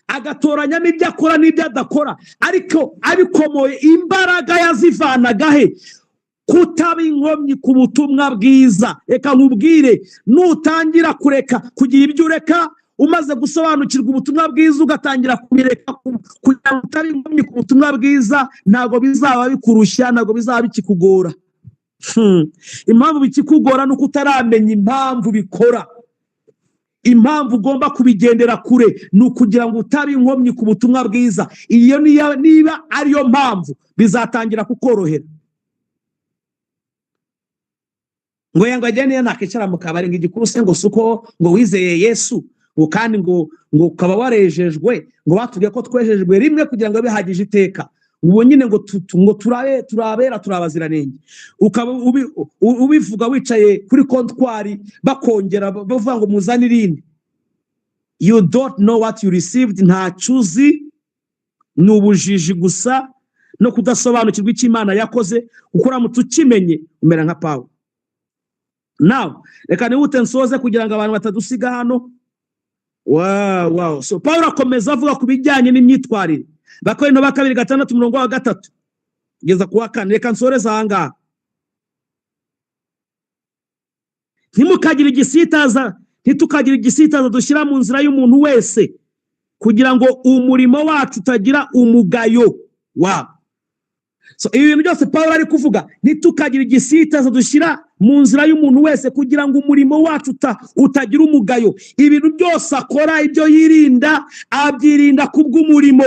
agatoranyamo ibyo akora n'ibyo adakora, ariko abikomoye imbaraga yazivanaga he? Kutaba inkomyi ku butumwa bwiza. Reka nkubwire, nutangira kureka kugira ibyo ureka, umaze gusobanukirwa ubutumwa bwiza ugatangira kubireka kugira ngo utaba inkomyi ku butumwa bwiza, ntabwo bizaba bikurushya, ntabwo bizaba bikikugora. Impamvu bikikugora nuko utaramenya impamvu bikora. Impamvu ugomba kubigendera kure ni ukugira ngo utabe inkomyi ku butumwa bwiza. Iyo niba ariyo mpamvu bizatangira kukorohera. Ngo yango agene nakicara mu kabari ngo igikuru se ngo suko ngo wizeye Yesu, ngo kandi ngo ukaba warejejwe, ngo batubwiye ko twejejwe rimwe kugira ngo bihagije iteka. Ubu nyine ngo turabera turabaziranenge, ukaba ubivuga wicaye kuri kontwari bakongera bavuga ngo muzane irindi. You don't know what you received. Nta cyuzi, ni ubujiji gusa no kudasobanukirwa icyo Imana yakoze. Ukora mutukimenye umera nka Pawulo. Now reka nihute nsoze kugira ngo abantu batadusiga hano. Wow. So Pawulo akomeza avuga ku bijyanye n'imyitwarire. Bakorino ba 2:6 kugeza ku 4. Reka nsoreza ahangaha. Ntitukagira igisitaza dushyira mu nzira y'umuntu wese, kugira ngo umurimo wacu utagira umugayo. So ibintu byose Pawulo ari kuvuga, ntitukagira igisitaza dushyira mu nzira y'umuntu wese kugira ngo umurimo wacu utagira umugayo. Ibintu byose akora, ibyo yirinda, abyirinda kubw'umurimo.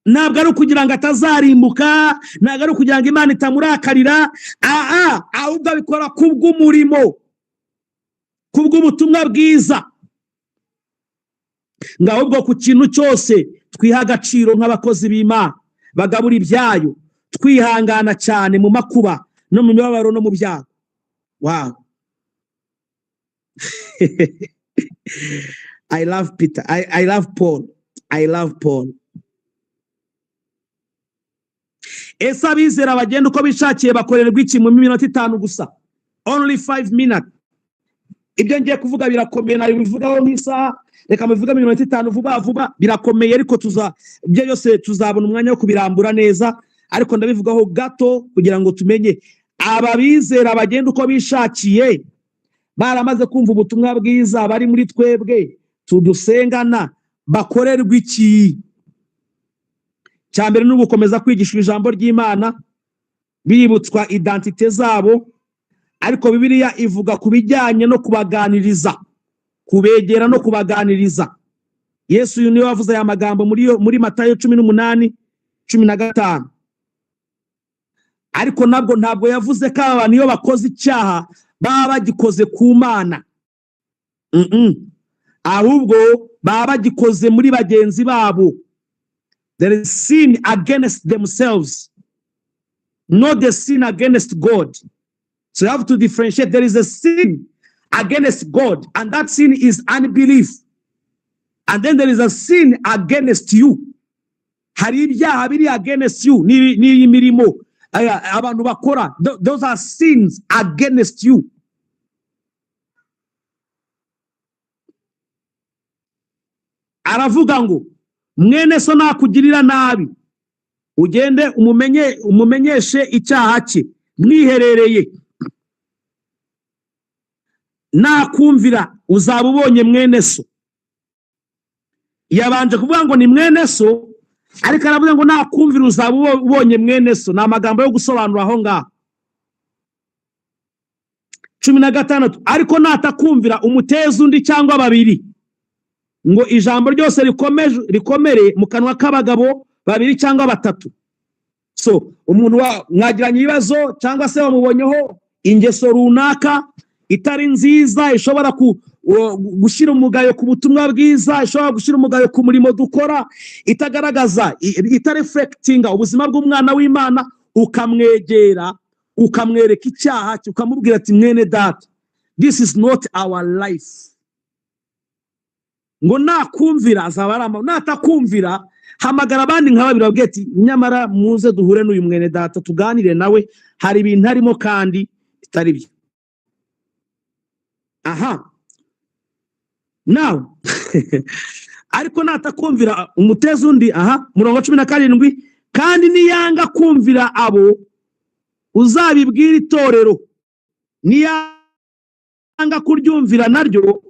Ntabwo ari ukugira ngo atazarimbuka, ntabwo ari ukugira ngo Imana itamurakarira, ahubwo abikora kubw'umurimo, kubw'ubutumwa bwiza. Ngahubwo ku kintu cyose twiha agaciro nk'abakozi b'Imana, bagabura ibyayo, twihangana cyane mu makuba no mu mibabaro no mu byago. I love Peter. I love Paul. Ese abizera bagenda uko bishakiye bakorerwa iki mu minota 5 gusa? Only 5 minutes. Ibyo ngiye kuvuga birakomeye, nari bivugaho nk'isaha, reka muvuga mu minota 5 vuba birakomeye, ariko ibyo yose tuzabona umwanya wo kubirambura neza, ariko ndabivugaho gato kugira ngo tumenye ababizera bagenda uko bishakiye, baramaze kumva ubutumwa bwiza, bari muri twebwe tudusengana, bakorerwa iki? Cyambere n'ugukomeza kwigisha ijambo ry'Imana, bibutswa identite zabo, ariko Bibiliya ivuga ku bijyanye no kubaganiriza, kubegera no kubaganiriza. Yesu uyu niwe wavuze aya magambo muri Matayo 18:15. Ariko ntabwo yavuze ko abantu iyo bakoze icyaha baba bagikoze ku Mana, ahubwo baba bagikoze muri bagenzi babo. There is sin against themselves, not the sin against God. So you have to differentiate. There is a sin against God, and that sin is unbelief. And then there is a sin against you. Hari ibyaha biri against you, ni imirimo abantu bakora. Those are sins against you. Aravuga ngo mwene so nakugirira nabi, ugende umumenyeshe icyaha cye mwiherereye. Nakumvira uzaba ubonye mwene so. Yabanje kuvuga ngo ni mwene so, ariko aravuga ngo nakumvira uzaba ubonye mwene so. Ni amagambo yo gusobanura aho ngaho. 16. Ariko natakumvira umuteza undi cyangwa babiri, ngo ijambo ryose rikomere mu kanwa k'abagabo 2 cyangwa 3. So umuntu mwagiranye ibibazo cyangwa se wamubonyeho ingeso runaka itari nziza, ishobora gushyira umugayo ku butumwa bwiza, ishobora gushyira umugayo ku murimo dukora, itagaragaza, itareflectinga ubuzima bw'umwana w'Imana, ukamwegera, ukamwereka icyaha cye, ukamubwira ati mwene data, this is not our life. Ngo nakumvira azaba arama, natakumvira hamagara abandi nka babiri babwiye ati nyamara muze duhure n'uyu mwene data tuganire nawe, hari ibintu harimo kandi bitari byo. Aha now ariko natakumvira umuteza undi, aha murongo 17, kandi niyanga kumvira abo uzabibwira itorero, niyanga kuryumvira naryo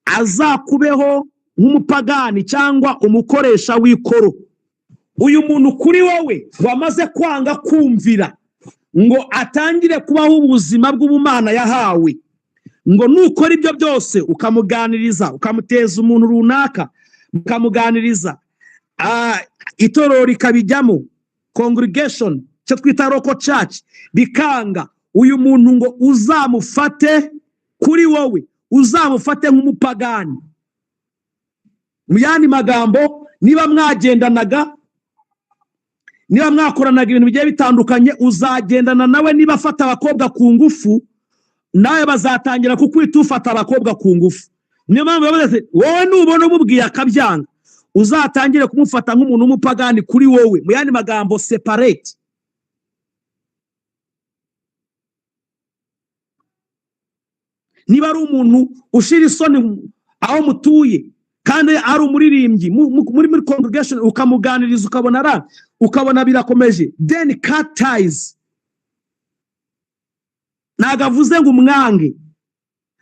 azakubeho nk'umupagani cyangwa umukoresha w'ikoro. Uyu muntu kuri wowe wamaze kwanga kumvira ngo atangire kubaho ubuzima bw'ubumana yahawe, ngo nukora ibyo byose ukamuganiriza, ukamuteza umuntu runaka, ukamuganiriza, itorero rikabijyamo, congregation cyo twita local church bikanga, uyu muntu ngo uzamufate kuri wowe, uzamufate nk'umupagani. Mu yandi magambo, niba mwagendanaga, niba mwakoranaga ibintu bigiye bitandukanye, uzagendana nawe. Niba afata abakobwa ku ngufu, nawe bazatangira kukwita ufata abakobwa ku ngufu. Niyo mpamvu bavuze wowe nubona umubwiye akabyanga, uzatangire kumufata nk'umuntu w'umupagani kuri wowe. Mu yandi magambo, separate. Niba ari umuntu ushira isoni aho mutuye kandi ari umuririmbyi muri congregation, ukamuganiriza ukabona birakomeje, then cut ties. Nagavuze ngo umwange,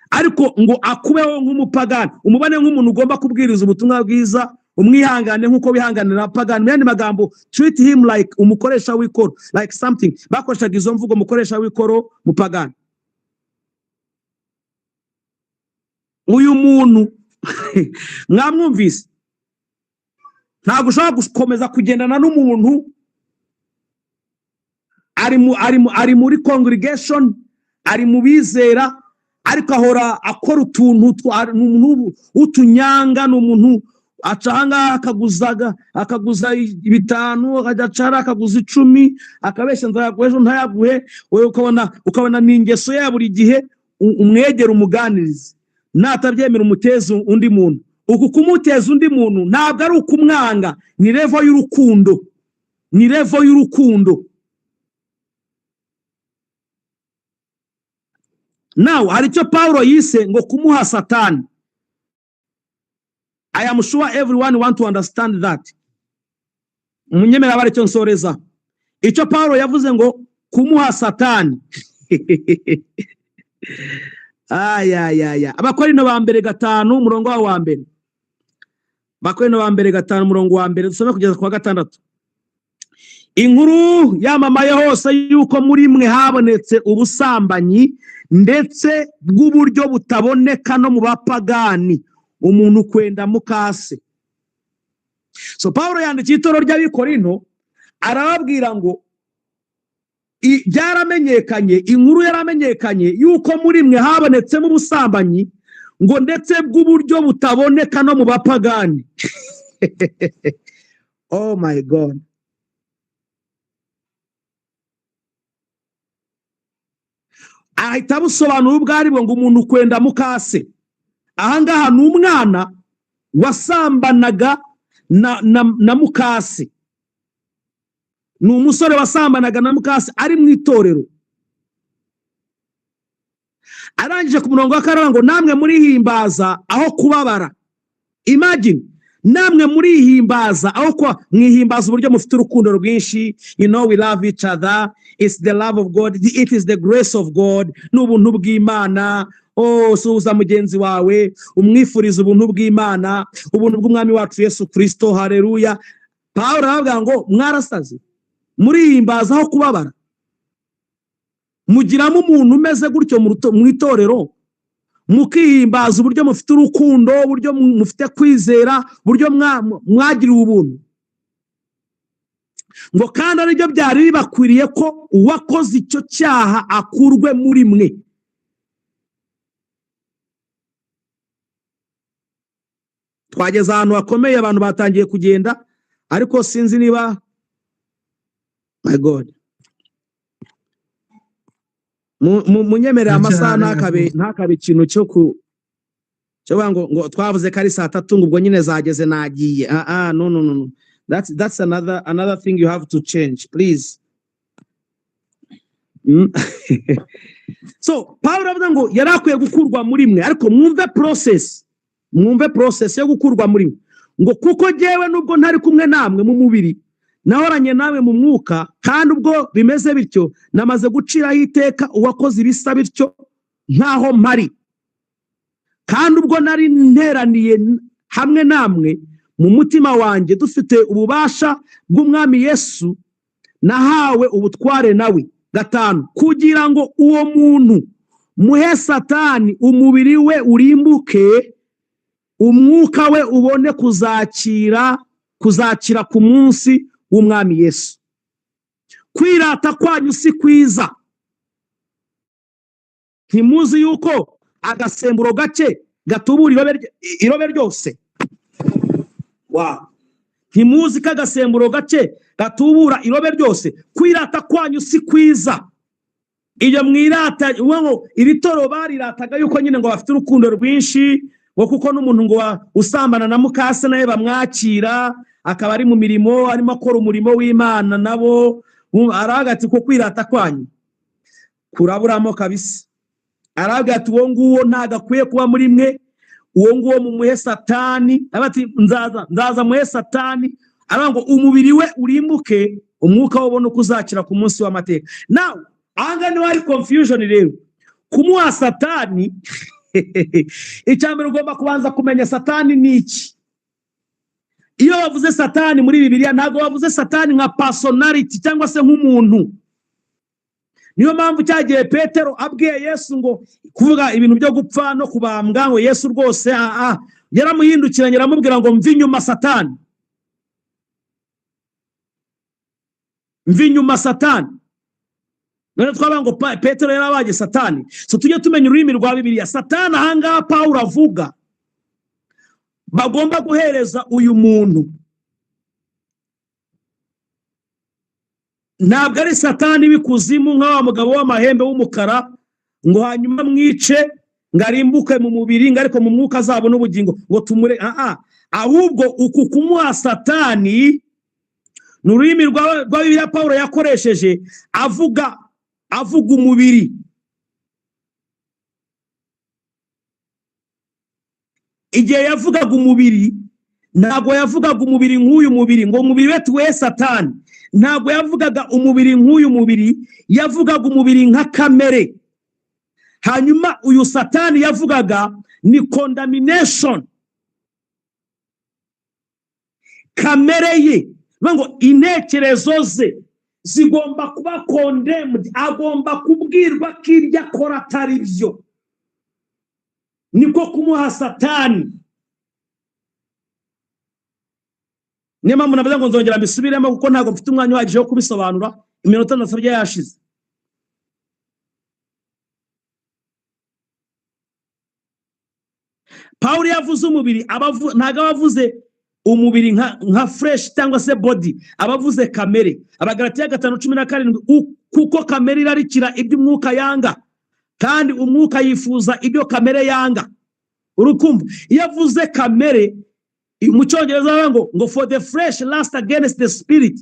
ariko ngo akubeho nk'umupagani, umubane nk'umuntu ugomba kubwiriza ubutumwa bwiza, umwihangane nk'uko bihanganira pagani. Mu magambo, treat him like umukoresha w'ikoro, like something. Bakoreshaga izo mvugo, umukoresha w'ikoro, mupagani. Uyu muntu mwamwumvise, ntabwo ushobora gukomeza kugendana n'umuntu ari muri congregation, ari mu bizera, ariko ahora akora utuntu utunyanga. N'umuntu acanga akaguza 5, akajacara akaguza 10, akabesha nzayaguhe ntayaguhe, wowe ukabona n'ingeso ya buri gihe. Umwegera umuganirize, natabyemera umuteza undi muntu. Uku kumuteza undi muntu ntabwo ari ukumwanga, ni level y'urukundo, ni level y'urukundo. Now hari cyo Paulo yise ngo kumuha Satani. I am sure everyone want to understand that. Munyemera bari cyo nsoreza. Icyo Paulo yavuze ngo kumuha Satani. Abakorino ba mbere 5 umurongo wa mbere. Abakorino ba mbere 5 umurongo wa mbere, dusome kugeza kwa 6. Inkuru yamamaye hose yuko muri mwe habonetse ubusambanyi, ndetse bw'uburyo butaboneka no mu bapagani, umuntu kwenda mukase. So Paulo yandikiye itorero ry'Abikorino, arababwira ngo byaramenyekanye, inkuru yaramenyekanye yuko muri mwe habonetsemo ubusambanyi, ngo ndetse bw'uburyo butaboneka no mu bapagani. Oh my God. Ahita busobanura ubwari bwo ngo umuntu kwenda mukase. Ahangaha ni umwana wasambanaga na mukase. Ni umusore wasambanaga na mukase ari mu itorero. Arangije ku murongo wa 4 ngo namwe muri himbaza aho kubabara. Imagine, namwe muri himbaza aho kwa mwihimbaza uburyo mufite urukundo rwinshi. You know, we love each other. It's the love of God. It is the grace of God. N'ubuntu bw'Imana. Oh, suza mugenzi wawe, umwifuriza ubuntu bw'Imana, ubuntu bw'umwami wacu Yesu Kristo. Haleluya. Paulo aravuga ngo mwarasaze, muri himbaza aho kubabara. Mugiramo umuntu umeze gutyo mu itorero, mukihimbaza uburyo mufite urukundo, uburyo mufite kwizera, uburyo mwagiriye ubuntu. Ngo kandi aribyo byari bibakwiriye ko uwakoze icyo cyaha akurwe muri mwe. Twageze ahantu hakomeye, abantu batangiye kugenda, ariko sinzi niba, my God, munyemerera amasaha ntakabe ikintu cyo ngo twavuze ko ari 3 ngo ubwo nyine zageze nagiye. No. That's another thing you have to change, please. So Pawulo avuga ngo yarakwiye gukurwa muri mwe, ariko mwumve process yo gukurwa muri mwe, ngo kuko jewe nubwo ntari kumwe namwe mu mubiri nahoranye nawe mu mwuka, kandi ubwo bimeze bityo namaze guciraho iteka uwakoze ibisa bityo nkaho mpari, kandi ubwo nari nteraniye hamwe namwe mu mutima wanjye dufite ububasha bw'umwami Yesu, nahawe ubutware nawe. 5, kugira ngo uwo muntu muhe Satani umubiri we urimbuke, umwuka we ubone kuzakira ku munsi w'umwami Yesu. Kwirata kwanyu si kwiza. Ntimuzi yuko agasemburo gake gatubura irobe ryose? Wow. Ntimuzi ko agasemburo gake gatubura irobe ryose? Kwirata kwanyu si kwiza. Iyo mwirata, iri toro barirataga yuko nyine ngo bafite urukundo rwinshi, ngo kuko n'umuntu ngo usambana na mukase naye bamwakira, akaba ari mu mirimo, arimo akora umurimo w'Imana, nabo aragati ko kwirata kwanyu kuraburamo kabisa. Aragati uwo nguwo ntagakwiye kuba muri mwe, uwo nguwo mumuhe Satani. Abati nzaza muhe Satani, arango umubiri we urimbuke, umwuka wabone kuzakira ku munsi w'amateka. Now anga ni wari confusion rero kumuha Satani. Icyambere ugomba kubanza kumenya Satani ni iki. Iyo bavuze Satani muri Bibiliya ntago bavuze Satani nka personality cyangwa se nk'umuntu. Niyo mpamvu cyagiye Petero abwiye Yesu ngo kuvuga ibintu byo gupfa no kubambwa, ngo Yesu rwose yaramuhindukiranye aramubwira ngo mvi nyuma Satani, mvi nyuma Satani. None twaba ngo Petero yarabaje Satani. So tujye tumenya ururimi rwa Bibiliya. Satani ahanga Pawulo avuga bagomba guhereza uyu muntu, ntabwo ari Satani w'ikuzimu nk'awa mugabo w'amahembe w'umukara ngo hanyuma mwice ngarimbuke mu mubiri, ariko mu mwuka azabona ubugingo ngo tumure. Ahubwo uku kumuha Satani ni ururimi rwa Bibiliya Pawulo yakoresheje avuga umubiri. Igihe yavugaga umubiri, ntabwo yavugaga umubiri nk'uyu mubiri ngo umubiri wetu we Satani. Ntabwo yavugaga umubiri nk'uyu mubiri, yavugaga umubiri nka kamere. Hanyuma uyu Satani yavugaga ni condemnation, kamere ye, ngo intekerezo ze zigomba kuba condemned, agomba kubwirwa ko ibyo akora atari byo. Niko kumuha Satani. Niyo mpamvu navuze ngo nzongera mbisubiremo kuko ntabwo mfite umwanya uhagije wo kubisobanura, iminota nasabye yashize. Pawulo yavuze umubiri, ntabwo abavuze umubiri nka fresh cyangwa se body, abavuze kamere. Abagalatiya 5:17, kuko kamere irarikira ibyo umwuka yanga, kandi umwuka yifuza ibyo kamere yanga. Urukumva iyo avuze kamere mu Cyongereza ngo for the flesh lust against the spirit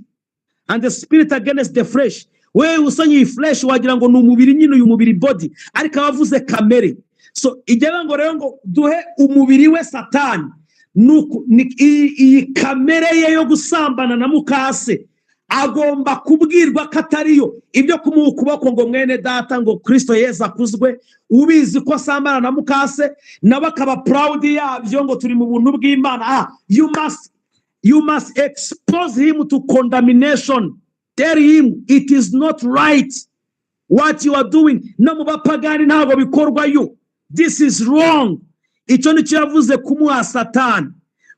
and the spirit against the flesh. We usonye flesh wagira ngo n'umubiri nyine, uyu mubiri body, ariko abavuze kamere. So igera ngo rero ngo duhe umubiri we Satani, nuko iyi kamere ye yo gusambana na mukase agomba kubwirwa ko atariyo. Ibyo kumuha ukuboko ngo mwene data ngo Kristo Yesu akuzwe, ubizi ko asambana na mukase nawe akaba proud yabyo ngo turi mu buntu bw'Imana. You must expose him to condemnation. Tell him it is not right what you are doing. No mu bapagani ntabwo bikorwa yo. This is wrong. Icyo nicyo yavuze kumuha Satani.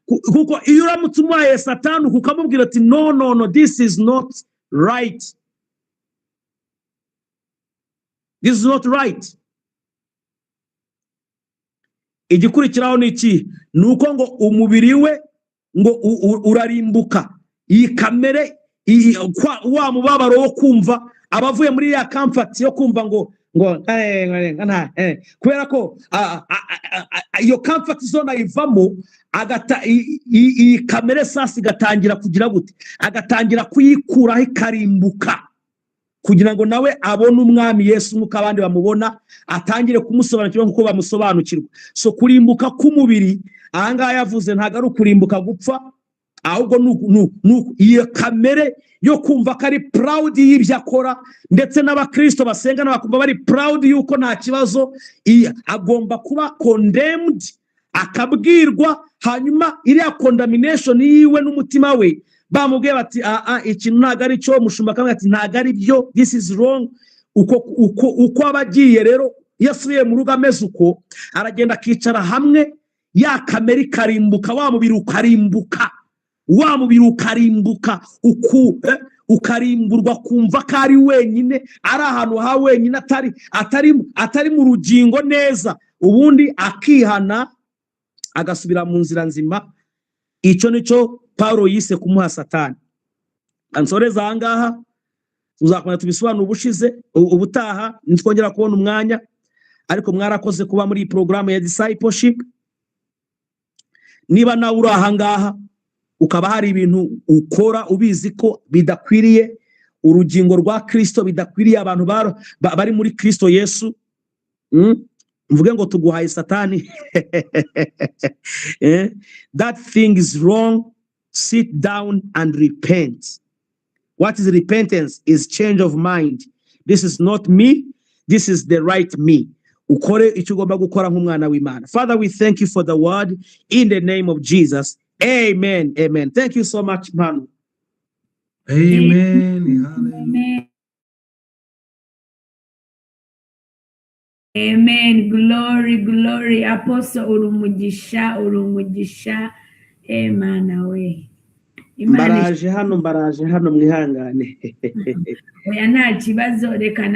Kuko iyo uramutse umuhaye Satani ukamubwira ati no, this is not right. This is not right. Igikurikiraho ni iki? Nuko ngo umubiri we ngo urarimbuka. Iyi kamere wa mubabaro wo kumva abavuye muri ya comfort yo kumva ngo ngo kubera ko iyo comfort zone ayivamo iyi kamere sasi igatangira kugira gute, agatangira kuyikuraho ikarimbuka, kugira ngo nawe abone umwami Yesu nk'uko abandi bamubona, atangire kumusobanukirwa nk'uko bamusobanukirwa. So kurimbuka k'umubiri ahangaha yavuze ntabwo ari ukurimbuka gupfa, ahubwo iyo kamere yo kumva ko ari proud y'ibyo akora, ndetse n'abakristo basenga bakumva bari proud yuko nta kibazo, agomba kuba condemned, akabwirwa, hanyuma iriya condemnation yiwe n'umutima we bamubwiye bati ikintu ntabwo ari cyo, mushumba akamubwira ati ntabwo ari byo, this is wrong. Uko abagiye rero yasubiye mu rugo ameze uko, aragenda akicara hamwe, ya kamere ikarimbuka, wa mubiri ukarimbuka, ukarimburwa kumva ko ari wenyine, ari ahantu ha wenyine, atari mu rugingo neza, ubundi akihana agasubira mu nzira nzima. Icyo nicyo Paulo yise kumuha Satani. Ansoreza ahangaha, tuzakomeza tubisobanura ubutaha nitwongera kubona umwanya, ariko mwarakoze kuba muri programme ya discipleship. Niba nawe uri ahangaha ukaba hari ibintu ukora ubizi ko bidakwiriye urugingo rwa Kristo, bidakwiriye abantu bari muri Kristo Yesu, mvuge ngo tuguhaye Satani. That thing is wrong. Sit down and repent. What is repentance? Is change of mind. This is not me, this is the right me. Ukore icyo ugomba gukora nk'umwana w'Imana. Father, we thank you for the word in the name of Jesus. Amen. Amen. Thank you so much, Manu. Amen. Hallelujah. Amen. Glory, glory. Apostle urumugisha. Amen. We. Mbaraje hano mwihangane. Oya nta kibazo, reka